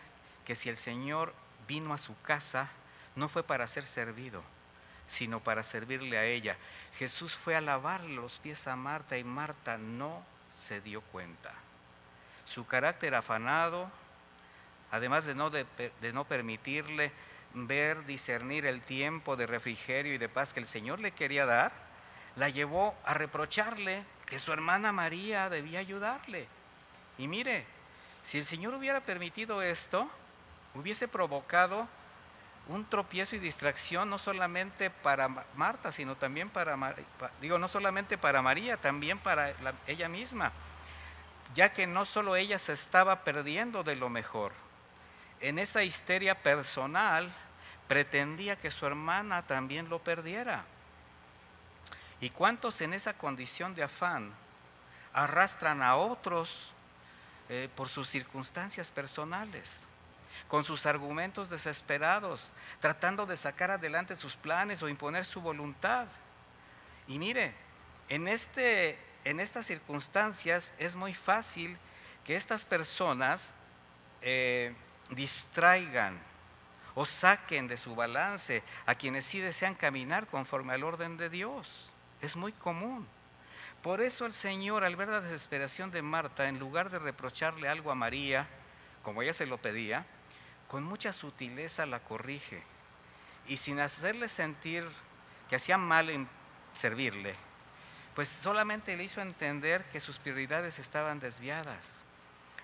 que si el Señor vino a su casa, no fue para ser servido, sino para servirle a ella. Jesús fue a lavarle los pies a Marta y Marta no se dio cuenta. Su carácter afanado, además de no permitirle ver, discernir el tiempo de refrigerio y de paz que el Señor le quería dar, la llevó a reprocharle que su hermana María debía ayudarle. Y mire, si el Señor hubiera permitido esto, hubiese provocado un tropiezo y distracción no solamente para Marta, sino también no solamente para María, también para ella misma, ya que no solo ella se estaba perdiendo de lo mejor, en esa histeria personal pretendía que su hermana también lo perdiera. ¿Y cuántos en esa condición de afán arrastran a otros por sus circunstancias personales, con sus argumentos desesperados, tratando de sacar adelante sus planes o imponer su voluntad? Y mire, en estas circunstancias es muy fácil que estas personas distraigan o saquen de su balance a quienes sí desean caminar conforme al orden de Dios. Es muy común. Por eso el Señor, al ver la desesperación de Marta, en lugar de reprocharle algo a María, como ella se lo pedía, con mucha sutileza la corrige y sin hacerle sentir que hacía mal en servirle, pues solamente le hizo entender que sus prioridades estaban desviadas,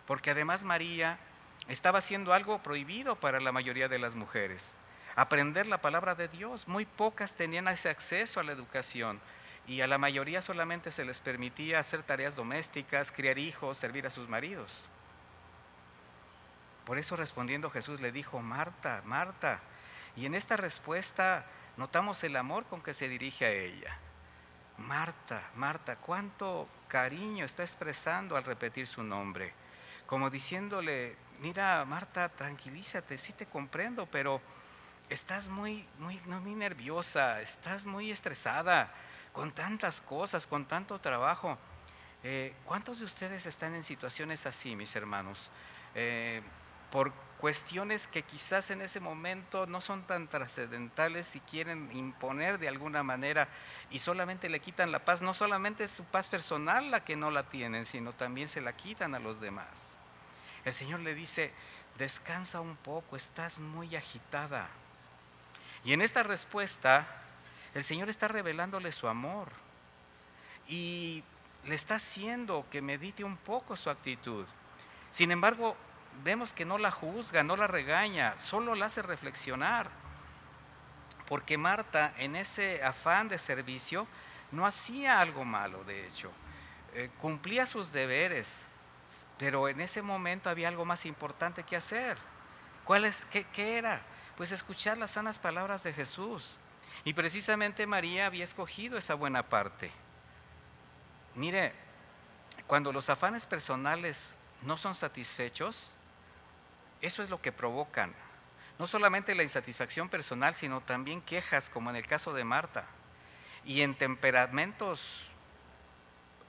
porque además María estaba haciendo algo prohibido para la mayoría de las mujeres: aprender la palabra de Dios. Muy pocas tenían ese acceso a la educación y a la mayoría solamente se les permitía hacer tareas domésticas, criar hijos, servir a sus maridos. Por eso respondiendo Jesús le dijo: Marta, Marta. Y en esta respuesta notamos el amor con que se dirige a ella. Marta, Marta, cuánto cariño está expresando al repetir su nombre. Como diciéndole: mira, Marta, tranquilízate, sí te comprendo, pero estás muy nerviosa, estás muy estresada con tantas cosas, con tanto trabajo. ¿Cuántos de ustedes están en situaciones así, mis hermanos? Por cuestiones que quizás en ese momento no son tan trascendentales y quieren imponer de alguna manera y solamente le quitan la paz. No solamente es su paz personal la que no la tienen, sino también se la quitan a los demás. El Señor le dice: descansa un poco, estás muy agitada. Y en esta respuesta el Señor está revelándole su amor y le está haciendo que medite un poco su actitud. Sin embargo, vemos que no la juzga, no la regaña, solo la hace reflexionar. Porque Marta, en ese afán de servicio, no hacía algo malo, de hecho. Cumplía sus deberes, pero en ese momento había algo más importante que hacer. ¿Qué era? Pues escuchar las sanas palabras de Jesús. Y precisamente María había escogido esa buena parte. Mire, cuando los afanes personales no son satisfechos, eso es lo que provocan no solamente la insatisfacción personal, sino también quejas, como en el caso de Marta. Y en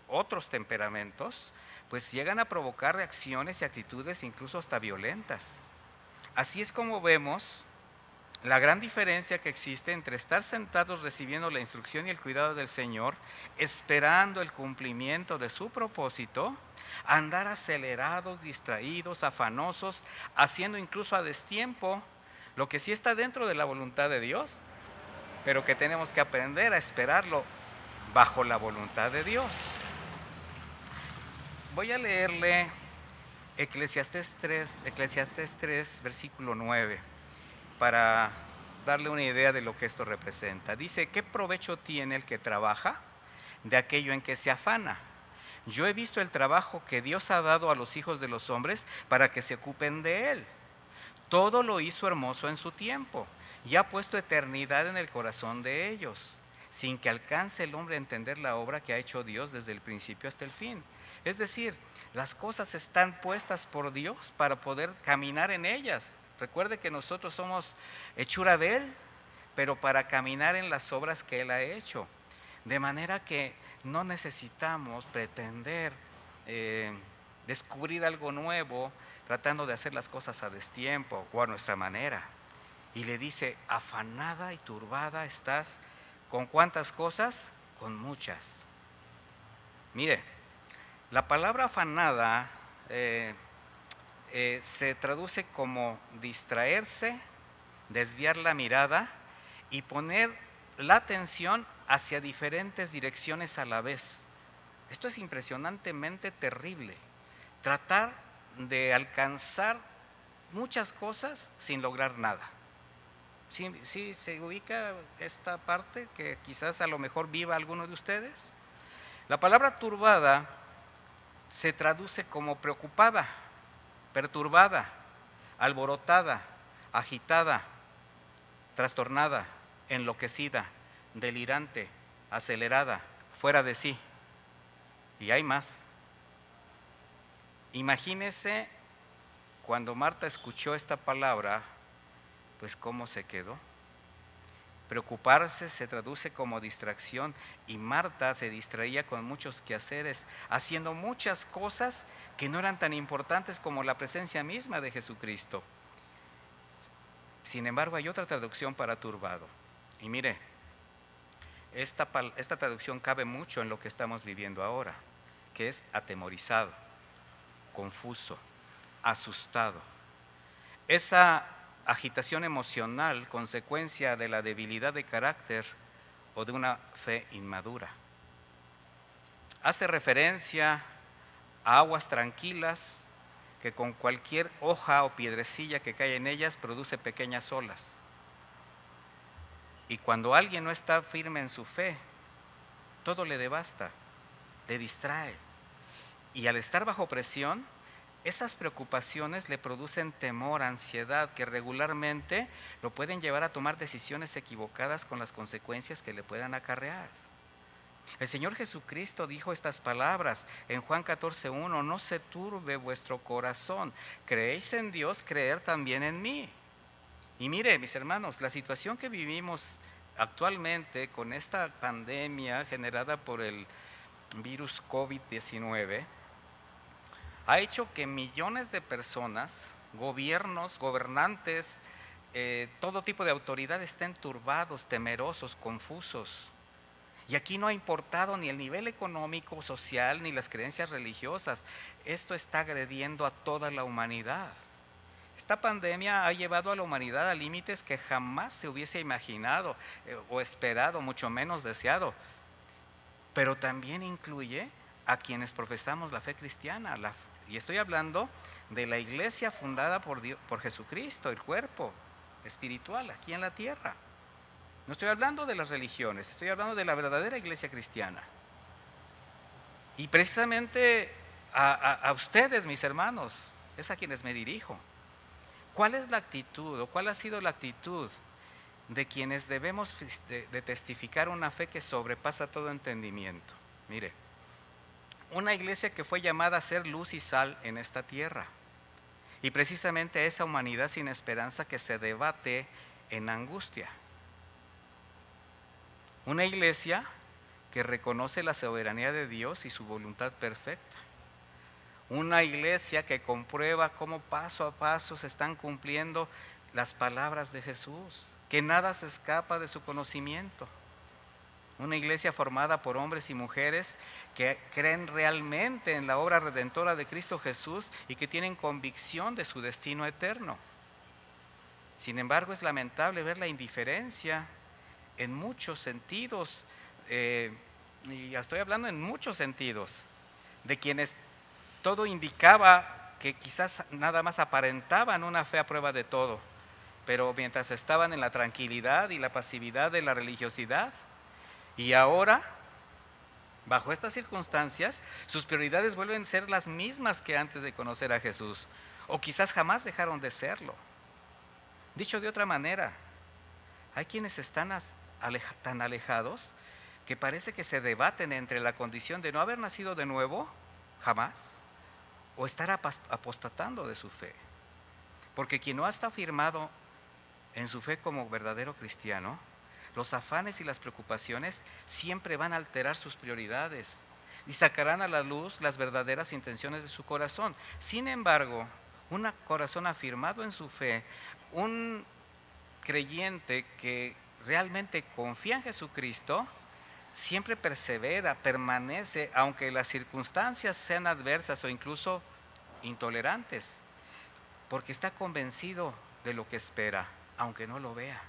otros temperamentos, pues llegan a provocar reacciones y actitudes incluso hasta violentas. Así es como vemos la gran diferencia que existe entre estar sentados recibiendo la instrucción y el cuidado del Señor, esperando el cumplimiento de su propósito, andar acelerados, distraídos, afanosos, haciendo incluso a destiempo lo que sí está dentro de la voluntad de Dios, pero que tenemos que aprender a esperarlo bajo la voluntad de Dios. Voy a leerle Eclesiastés 3, versículo 9, para darle una idea de lo que esto representa. Dice: ¿qué provecho tiene el que trabaja de aquello en que se afana? Yo he visto el trabajo que Dios ha dado a los hijos de los hombres para que se ocupen de él. Todo lo hizo hermoso en su tiempo y ha puesto eternidad en el corazón de ellos, sin que alcance el hombre a entender la obra que ha hecho Dios desde el principio hasta el fin. Es decir, las cosas están puestas por Dios para poder caminar en ellas. Recuerde que nosotros somos hechura de Él, pero para caminar en las obras que Él ha hecho. De manera que no necesitamos pretender descubrir algo nuevo, tratando de hacer las cosas a destiempo o a nuestra manera. Y le dice: afanada y turbada estás. ¿Con cuántas cosas? Con muchas. Mire, la palabra afanada se traduce como distraerse, desviar la mirada y poner la atención hacia diferentes direcciones a la vez. Esto es impresionantemente terrible. Tratar de alcanzar muchas cosas sin lograr nada. ¿Sí se ubica esta parte que quizás a lo mejor viva alguno de ustedes? La palabra turbada se traduce como preocupada, perturbada, alborotada, agitada, trastornada, enloquecida, delirante, acelerada, fuera de sí. Y hay más. Imagínese cuando Marta escuchó esta palabra, pues cómo se quedó. Preocuparse se traduce como distracción y Marta se distraía con muchos quehaceres, haciendo muchas cosas que no eran tan importantes como la presencia misma de Jesucristo. Sin embargo, hay otra traducción para turbado. Y mire, esta traducción cabe mucho en lo que estamos viviendo ahora, que es atemorizado, confuso, asustado. Esa agitación emocional, consecuencia de la debilidad de carácter o de una fe inmadura. Hace referencia a aguas tranquilas que con cualquier hoja o piedrecilla que cae en ellas produce pequeñas olas. Y cuando alguien no está firme en su fe, todo le devasta, le distrae. Y al estar bajo presión, esas preocupaciones le producen temor, ansiedad, que regularmente lo pueden llevar a tomar decisiones equivocadas con las consecuencias que le puedan acarrear. El Señor Jesucristo dijo estas palabras en Juan 14:1: no se turbe vuestro corazón, creéis en Dios, creer también en mí. Y mire, mis hermanos, la situación que vivimos actualmente con esta pandemia generada por el virus COVID-19 ha hecho que millones de personas, gobiernos, gobernantes, todo tipo de autoridades estén turbados, temerosos, confusos. Y aquí no ha importado ni el nivel económico, social, ni las creencias religiosas. Esto está agrediendo a toda la humanidad. Esta pandemia ha llevado a la humanidad a límites que jamás se hubiese imaginado o esperado, mucho menos deseado. Pero también incluye a quienes profesamos la fe cristiana. Y estoy hablando de la iglesia fundada por Jesucristo, el cuerpo espiritual aquí en la tierra. No estoy hablando de las religiones, estoy hablando de la verdadera iglesia cristiana. Y precisamente a ustedes, mis hermanos, es a quienes me dirijo. ¿Cuál es la actitud o cuál ha sido la actitud de quienes debemos de testificar una fe que sobrepasa todo entendimiento? Mire, una iglesia que fue llamada a ser luz y sal en esta tierra. Y precisamente esa humanidad sin esperanza que se debate en angustia. Una iglesia que reconoce la soberanía de Dios y su voluntad perfecta. Una iglesia que comprueba cómo paso a paso se están cumpliendo las palabras de Jesús, que nada se escapa de su conocimiento. Una iglesia formada por hombres y mujeres que creen realmente en la obra redentora de Cristo Jesús y que tienen convicción de su destino eterno. Sin embargo, es lamentable ver la indiferencia en muchos sentidos, y estoy hablando en muchos sentidos, de quienes todo indicaba que quizás nada más aparentaban una fe a prueba de todo, pero mientras estaban en la tranquilidad y la pasividad de la religiosidad, y ahora, bajo estas circunstancias, sus prioridades vuelven a ser las mismas que antes de conocer a Jesús, o quizás jamás dejaron de serlo. Dicho de otra manera, hay quienes están tan alejados que parece que se debaten entre la condición de no haber nacido de nuevo, jamás, o estar apostatando de su fe. Porque quien no está afirmado en su fe como verdadero cristiano, los afanes y las preocupaciones siempre van a alterar sus prioridades y sacarán a la luz las verdaderas intenciones de su corazón. Sin embargo, un corazón afirmado en su fe, un creyente que realmente confía en Jesucristo, siempre persevera, permanece, aunque las circunstancias sean adversas o incluso intolerantes, porque está convencido de lo que espera, aunque no lo vea.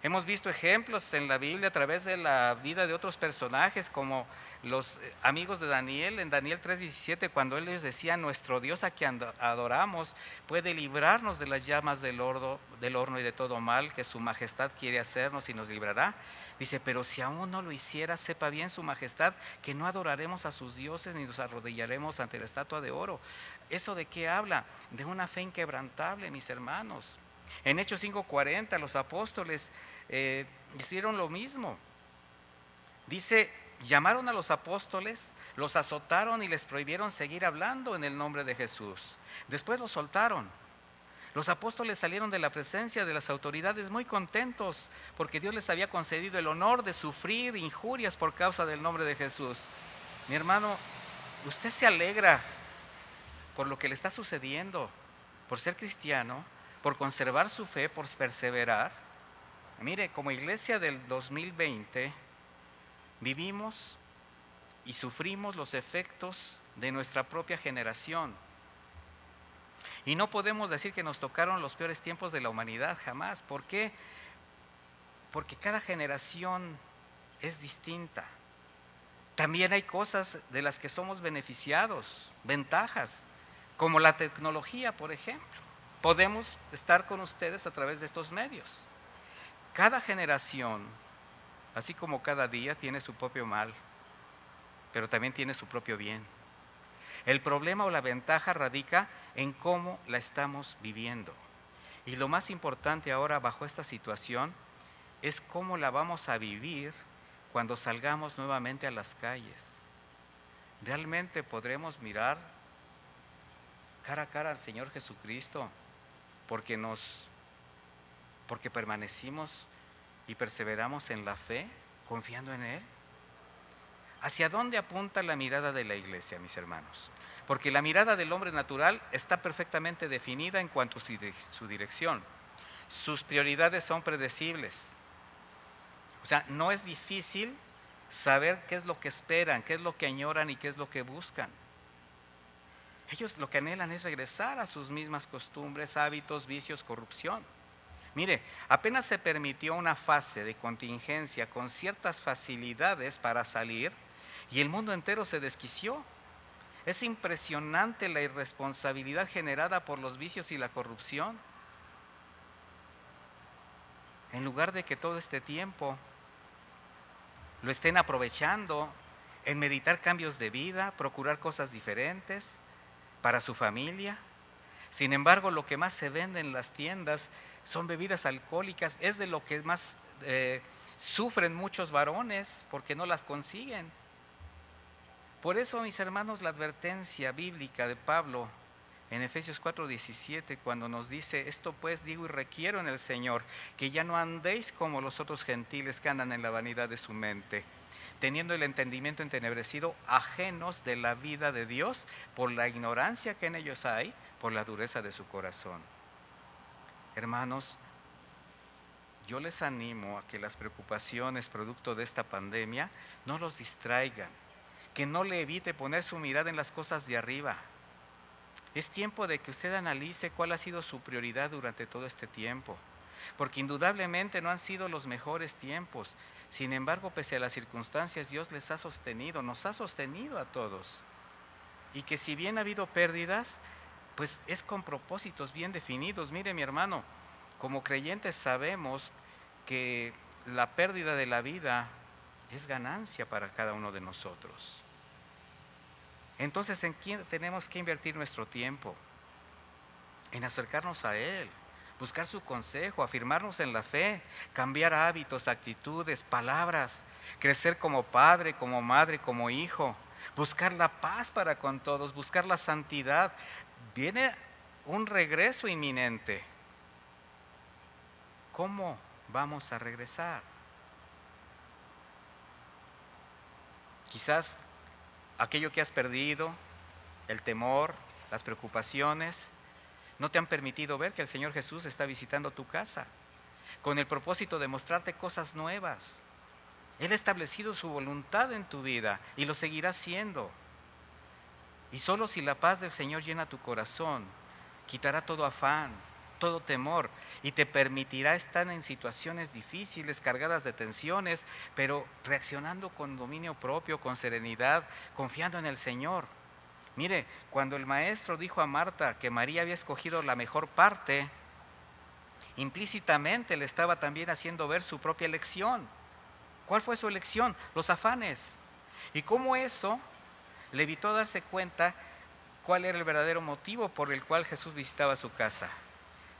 Hemos visto ejemplos en la Biblia a través de la vida de otros personajes, como los amigos de Daniel, en Daniel 3:17, cuando él les decía: nuestro Dios a quien adoramos puede librarnos de las llamas del horno y de todo mal que su majestad quiere hacernos y nos librará. Dice: pero si aún no lo hiciera, sepa bien su majestad que no adoraremos a sus dioses ni nos arrodillaremos ante la estatua de oro. ¿Eso de qué habla? De una fe inquebrantable, mis hermanos. En Hechos 5:40 los apóstoles hicieron lo mismo. Dice: llamaron a los apóstoles, los azotaron y les prohibieron seguir hablando en el nombre de Jesús. Después los soltaron. Los apóstoles salieron de la presencia de las autoridades muy contentos porque Dios les había concedido el honor de sufrir injurias por causa del nombre de Jesús. Mi hermano, usted se alegra por lo que le está sucediendo, por ser cristiano, por conservar su fe, por perseverar. Mire, como iglesia del 2020, vivimos y sufrimos los efectos de nuestra propia generación. Y no podemos decir que nos tocaron los peores tiempos de la humanidad, jamás. ¿Por qué? Porque cada generación es distinta. También hay cosas de las que somos beneficiados, ventajas, como la tecnología, por ejemplo. Podemos estar con ustedes a través de estos medios. Cada generación así como cada día tiene su propio mal, pero también tiene su propio bien. El problema o la ventaja radica en cómo la estamos viviendo. Y lo más importante ahora bajo esta situación es cómo la vamos a vivir cuando salgamos nuevamente a las calles. ¿Realmente podremos mirar cara a cara al Señor Jesucristo porque permanecimos y perseveramos en la fe, confiando en Él? ¿Hacia dónde apunta la mirada de la iglesia, mis hermanos? Porque la mirada del hombre natural está perfectamente definida en cuanto a su dirección. Sus prioridades son predecibles. O sea, no es difícil saber qué es lo que esperan, qué es lo que añoran y qué es lo que buscan. Ellos lo que anhelan es regresar a sus mismas costumbres, hábitos, vicios, corrupción. Mire, apenas se permitió una fase de contingencia con ciertas facilidades para salir y el mundo entero se desquició. Es impresionante la irresponsabilidad generada por los vicios y la corrupción. En lugar de que todo este tiempo lo estén aprovechando en meditar cambios de vida, procurar cosas diferentes para su familia. Sin embargo, lo que más se vende en las tiendas son bebidas alcohólicas, es de lo que más sufren muchos varones porque no las consiguen. Por eso, mis hermanos, la advertencia bíblica de Pablo en Efesios 4:17, cuando nos dice: esto pues digo y requiero en el Señor, que ya no andéis como los otros gentiles que andan en la vanidad de su mente, teniendo el entendimiento entenebrecido, ajenos de la vida de Dios, por la ignorancia que en ellos hay, por la dureza de su corazón. Hermanos, yo les animo a que las preocupaciones producto de esta pandemia no los distraigan, que no le evite poner su mirada en las cosas de arriba. Es tiempo de que usted analice cuál ha sido su prioridad durante todo este tiempo, porque indudablemente no han sido los mejores tiempos. Sin embargo, pese a las circunstancias, Dios les ha sostenido, nos ha sostenido a todos. Y que si bien ha habido pérdidas, pues es con propósitos bien definidos. Mire, mi hermano, como creyentes sabemos que la pérdida de la vida es ganancia para cada uno de nosotros. Entonces, ¿en quién tenemos que invertir nuestro tiempo? En acercarnos a Él, buscar su consejo, afirmarnos en la fe, cambiar hábitos, actitudes, palabras, crecer como padre, como madre, como hijo, buscar la paz para con todos, buscar la santidad. Viene un regreso inminente. ¿Cómo vamos a regresar? Quizás aquello que has perdido, el temor, las preocupaciones, no te han permitido ver que el Señor Jesús está visitando tu casa con el propósito de mostrarte cosas nuevas. Él ha establecido su voluntad en tu vida y lo seguirá haciendo. Y solo si la paz del Señor llena tu corazón, quitará todo afán, todo temor y te permitirá estar en situaciones difíciles, cargadas de tensiones, pero reaccionando con dominio propio, con serenidad, confiando en el Señor. Mire, cuando el maestro dijo a Marta que María había escogido la mejor parte, implícitamente le estaba también haciendo ver su propia elección. ¿Cuál fue su elección? Los afanes. Y cómo eso le evitó darse cuenta cuál era el verdadero motivo por el cual Jesús visitaba su casa.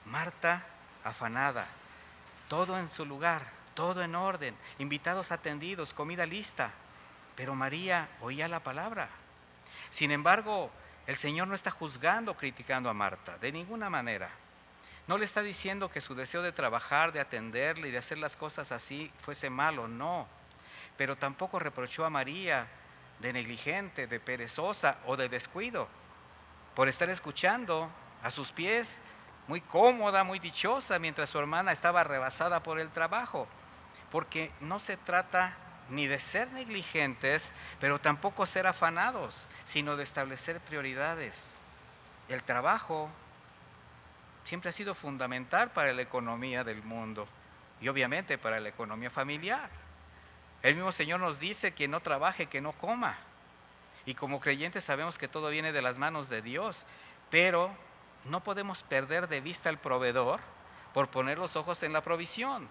Marta afanada, todo en su lugar, todo en orden, invitados atendidos, comida lista, pero María oía la palabra. Sin embargo, el Señor no está juzgando, criticando a Marta, de ninguna manera. No le está diciendo que su deseo de trabajar, de atenderle y de hacer las cosas así fuese malo, no. Pero tampoco reprochó a María de negligente, de perezosa o de descuido, por estar escuchando a sus pies, muy cómoda, muy dichosa, mientras su hermana estaba rebasada por el trabajo. Porque no se trata ni de ser negligentes, pero tampoco ser afanados, sino de establecer prioridades. El trabajo siempre ha sido fundamental para la economía del mundo y obviamente para la economía familiar. El mismo Señor nos dice que no trabaje, que no coma. Y como creyentes sabemos que todo viene de las manos de Dios, pero no podemos perder de vista al proveedor por poner los ojos en la provisión.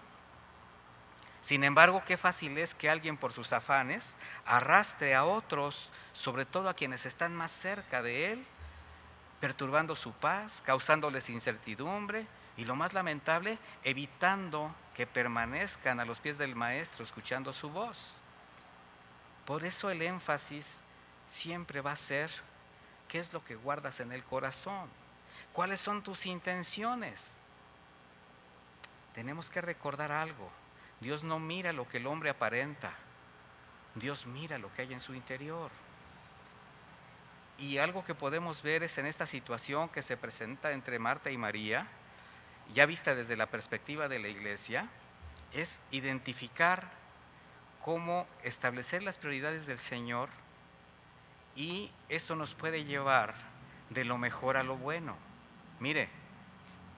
Sin embargo, qué fácil es que alguien por sus afanes arrastre a otros, sobre todo a quienes están más cerca de él, perturbando su paz, causándoles incertidumbre y, lo más lamentable, evitando que permanezcan a los pies del Maestro escuchando su voz. Por eso el énfasis siempre va a ser: ¿qué es lo que guardas en el corazón? ¿Cuáles son tus intenciones? Tenemos que recordar algo: Dios no mira lo que el hombre aparenta, Dios mira lo que hay en su interior. Y algo que podemos ver es en esta situación que se presenta entre Marta y María, ya vista desde la perspectiva de la iglesia, es identificar cómo establecer las prioridades del Señor, y esto nos puede llevar de lo mejor a lo bueno. Mire,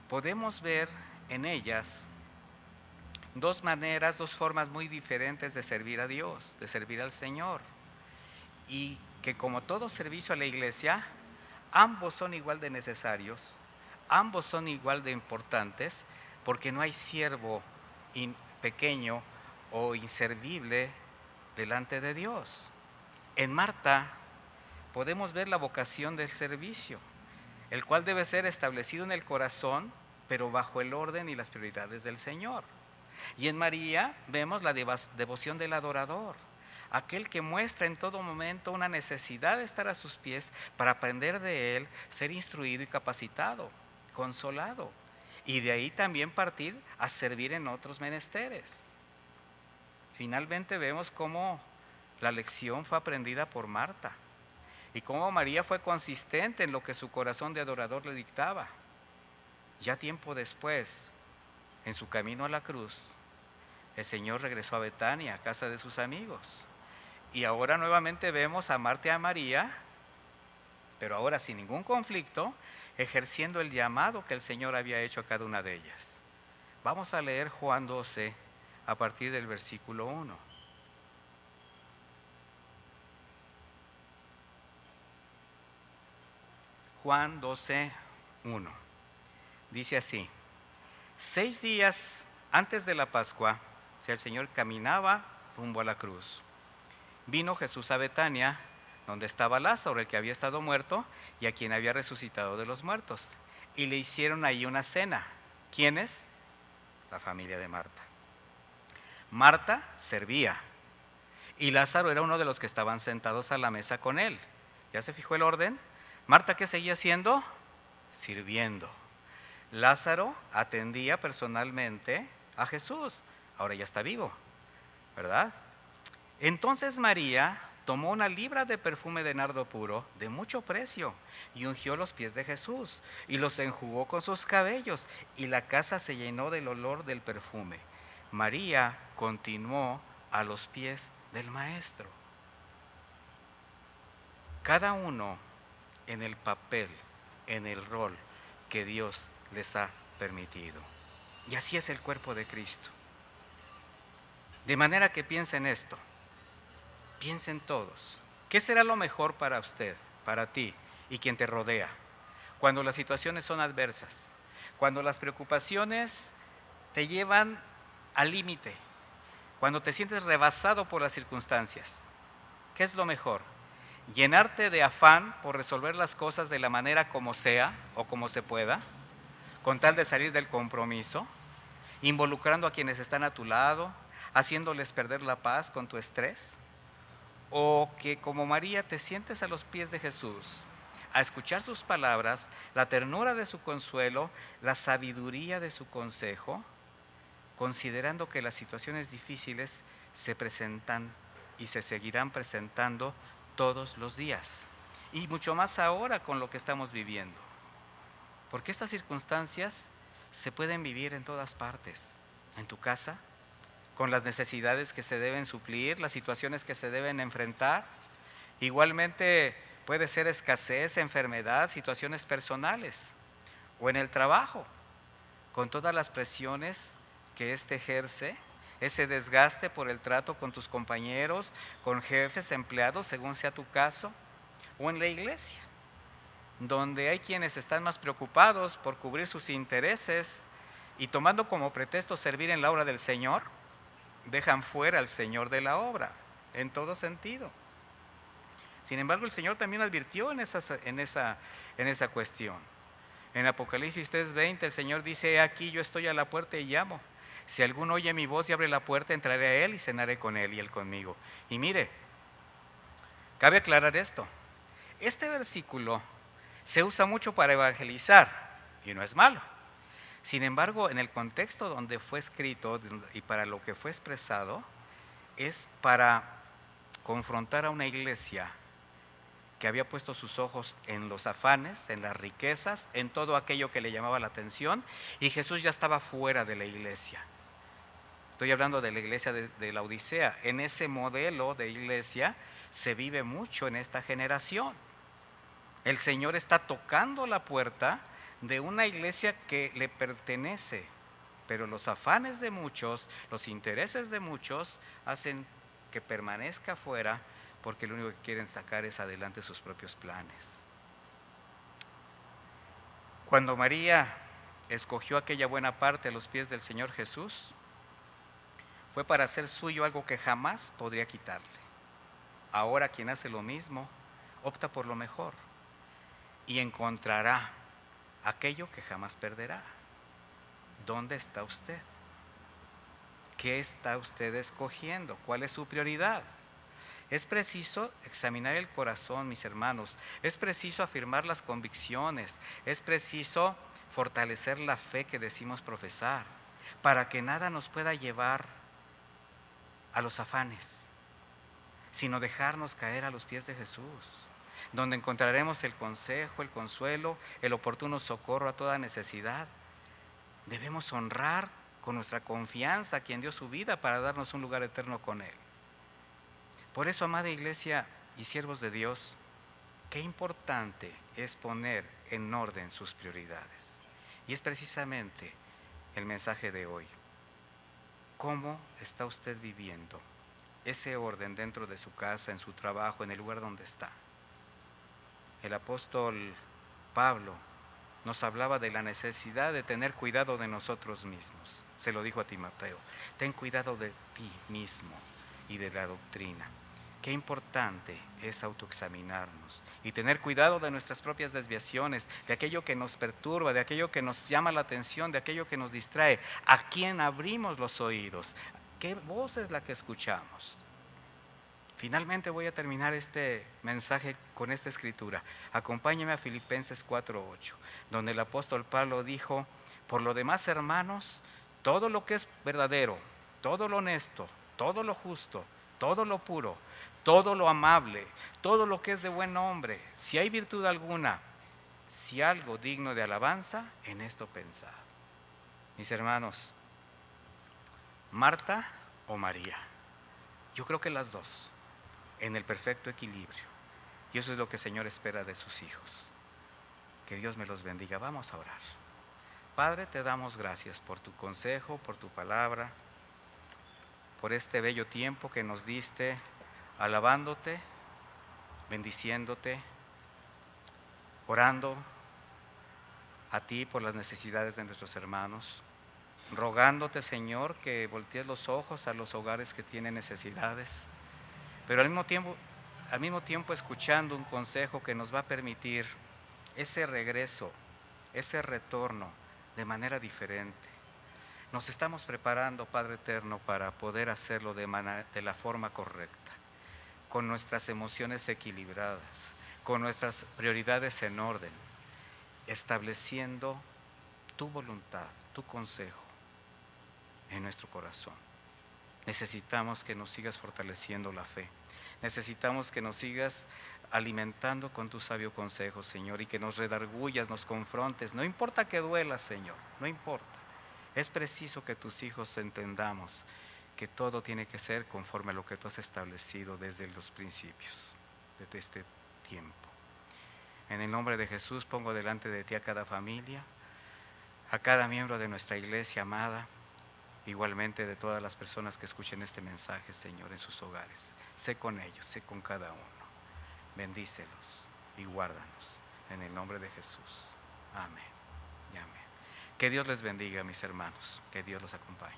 podemos ver en ellas dos formas muy diferentes de servir a Dios, de servir al Señor, y que como todo servicio a la iglesia, ambos son igual de necesarios, ambos son igual de importantes, porque no hay siervo pequeño o inservible delante de Dios. En Marta podemos ver la vocación del servicio, el cual debe ser establecido en el corazón, pero bajo el orden y las prioridades del Señor. Y en María vemos la devoción del adorador, aquel que muestra en todo momento una necesidad de estar a sus pies para aprender de él, ser instruido y capacitado, consolado, y de ahí también partir a servir en otros menesteres. Finalmente vemos cómo la lección fue aprendida por Marta y cómo María fue consistente en lo que su corazón de adorador le dictaba. Ya tiempo después, en su camino a la cruz, el Señor regresó a Betania, a casa de sus amigos. Y ahora nuevamente vemos a Marta y a María, pero ahora sin ningún conflicto, ejerciendo el llamado que el Señor había hecho a cada una de ellas. Vamos a leer Juan 12 a partir del versículo 1. Juan 12, 1. Dice así: 6 días antes de la Pascua, el Señor caminaba rumbo a la cruz. Vino Jesús a Betania, donde estaba Lázaro, el que había estado muerto y a quien había resucitado de los muertos. Y le hicieron ahí una cena. ¿Quiénes? La familia de Marta. Marta servía y Lázaro era uno de los que estaban sentados a la mesa con él. ¿Ya se fijó el orden? Marta, ¿qué seguía haciendo? Sirviendo. Lázaro atendía personalmente a Jesús. Ahora ya está vivo, ¿verdad? Entonces María tomó una libra de perfume de nardo puro, de mucho precio, y ungió los pies de Jesús, y los enjugó con sus cabellos, y la casa se llenó del olor del perfume. María continuó a los pies del Maestro. Cada uno en el papel, en el rol que Dios les ha permitido. Y así es el cuerpo de Cristo. De manera que piensen esto, piensen todos, ¿qué será lo mejor para usted, para ti y quien te rodea? Cuando las situaciones son adversas, cuando las preocupaciones te llevan al límite, cuando te sientes rebasado por las circunstancias, ¿qué es lo mejor? ¿Llenarte de afán por resolver las cosas de la manera como sea o como se pueda, con tal de salir del compromiso, involucrando a quienes están a tu lado, haciéndoles perder la paz con tu estrés? ¿O que como María te sientes a los pies de Jesús, a escuchar sus palabras, la ternura de su consuelo, la sabiduría de su consejo, considerando que las situaciones difíciles se presentan y se seguirán presentando todos los días, y mucho más ahora con lo que estamos viviendo? Porque estas circunstancias se pueden vivir en todas partes, en tu casa, con las necesidades que se deben suplir, las situaciones que se deben enfrentar. Igualmente puede ser escasez, enfermedad, situaciones personales, o en el trabajo, con todas las presiones que éste ejerce, ese desgaste por el trato con tus compañeros, con jefes, empleados, según sea tu caso, o en la iglesia, donde hay quienes están más preocupados por cubrir sus intereses y tomando como pretexto servir en la obra del Señor, dejan fuera al Señor de la obra, en todo sentido. Sin embargo, el Señor también advirtió en esa cuestión. En Apocalipsis 3:20 el Señor dice: "He aquí yo estoy a la puerta y llamo. Si alguno oye mi voz y abre la puerta, entraré a él y cenaré con él y él conmigo". Y mire, cabe aclarar esto. Este versículo se usa mucho para evangelizar y no es malo. Sin embargo, en el contexto donde fue escrito y para lo que fue expresado, es para confrontar a una iglesia que había puesto sus ojos en los afanes, en las riquezas, en todo aquello que le llamaba la atención, y Jesús ya estaba fuera de la iglesia. Estoy hablando de la iglesia de la Odisea. En ese modelo de iglesia se vive mucho en esta generación. El Señor está tocando la puerta de una iglesia que le pertenece, pero los afanes de muchos, los intereses de muchos hacen que permanezca fuera, porque lo único que quieren sacar es adelante sus propios planes. Cuando María escogió aquella buena parte a los pies del Señor Jesús, fue para hacer suyo algo que jamás podría quitarle. Ahora quien hace lo mismo, opta por lo mejor y encontrará aquello que jamás perderá. ¿Dónde está usted? ¿Qué está usted escogiendo? ¿Cuál es su prioridad? Es preciso examinar el corazón, mis hermanos. Es preciso afirmar las convicciones. Es preciso fortalecer la fe que decimos profesar, para que nada nos pueda llevar a los afanes, sino dejarnos caer a los pies de Jesús, donde encontraremos el consejo, el consuelo, el oportuno socorro a toda necesidad. Debemos honrar con nuestra confianza a quien dio su vida para darnos un lugar eterno con Él. Por eso, amada iglesia y siervos de Dios, qué importante es poner en orden sus prioridades. Y es precisamente el mensaje de hoy. ¿Cómo está usted viviendo ese orden dentro de su casa, en su trabajo, en el lugar donde está? El apóstol Pablo nos hablaba de la necesidad de tener cuidado de nosotros mismos. Se lo dijo a Timoteo: ten cuidado de ti mismo y de la doctrina. Qué importante es autoexaminarnos y tener cuidado de nuestras propias desviaciones, de aquello que nos perturba, de aquello que nos llama la atención, de aquello que nos distrae. ¿A quién abrimos los oídos? ¿Qué voz es la que escuchamos? Finalmente voy a terminar este mensaje con esta escritura. Acompáñeme a Filipenses 4:8, donde el apóstol Pablo dijo: por lo demás, hermanos, todo lo que es verdadero, todo lo honesto, todo lo justo, todo lo puro, todo lo amable, todo lo que es de buen nombre, si hay virtud alguna, si algo digno de alabanza, en esto pensad. Mis hermanos, ¿Marta o María? Yo creo que las dos, en el perfecto equilibrio. Y eso es lo que el Señor espera de sus hijos. Que Dios me los bendiga. Vamos a orar. Padre, te damos gracias por tu consejo, por tu palabra, por este bello tiempo que nos diste, alabándote, bendiciéndote, orando a ti por las necesidades de nuestros hermanos, rogándote, Señor, que voltees los ojos a los hogares que tienen necesidades, pero al mismo tiempo escuchando un consejo que nos va a permitir ese regreso, ese retorno de manera diferente. Nos estamos preparando, Padre eterno, para poder hacerlo de la forma correcta, con nuestras emociones equilibradas, con nuestras prioridades en orden, estableciendo tu voluntad, tu consejo en nuestro corazón. Necesitamos que nos sigas fortaleciendo la fe. Necesitamos que nos sigas alimentando con tu sabio consejo, Señor, y que nos redargullas, nos confrontes. No importa que duela, Señor, no importa. Es preciso que tus hijos entendamos que todo tiene que ser conforme a lo que tú has establecido desde los principios, desde este tiempo. En el nombre de Jesús pongo delante de ti a cada familia, a cada miembro de nuestra iglesia amada, igualmente de todas las personas que escuchen este mensaje, Señor, en sus hogares. Sé con ellos, sé con cada uno. Bendícelos y guárdanos en el nombre de Jesús. Amén y amén. Que Dios les bendiga, mis hermanos. Que Dios los acompañe.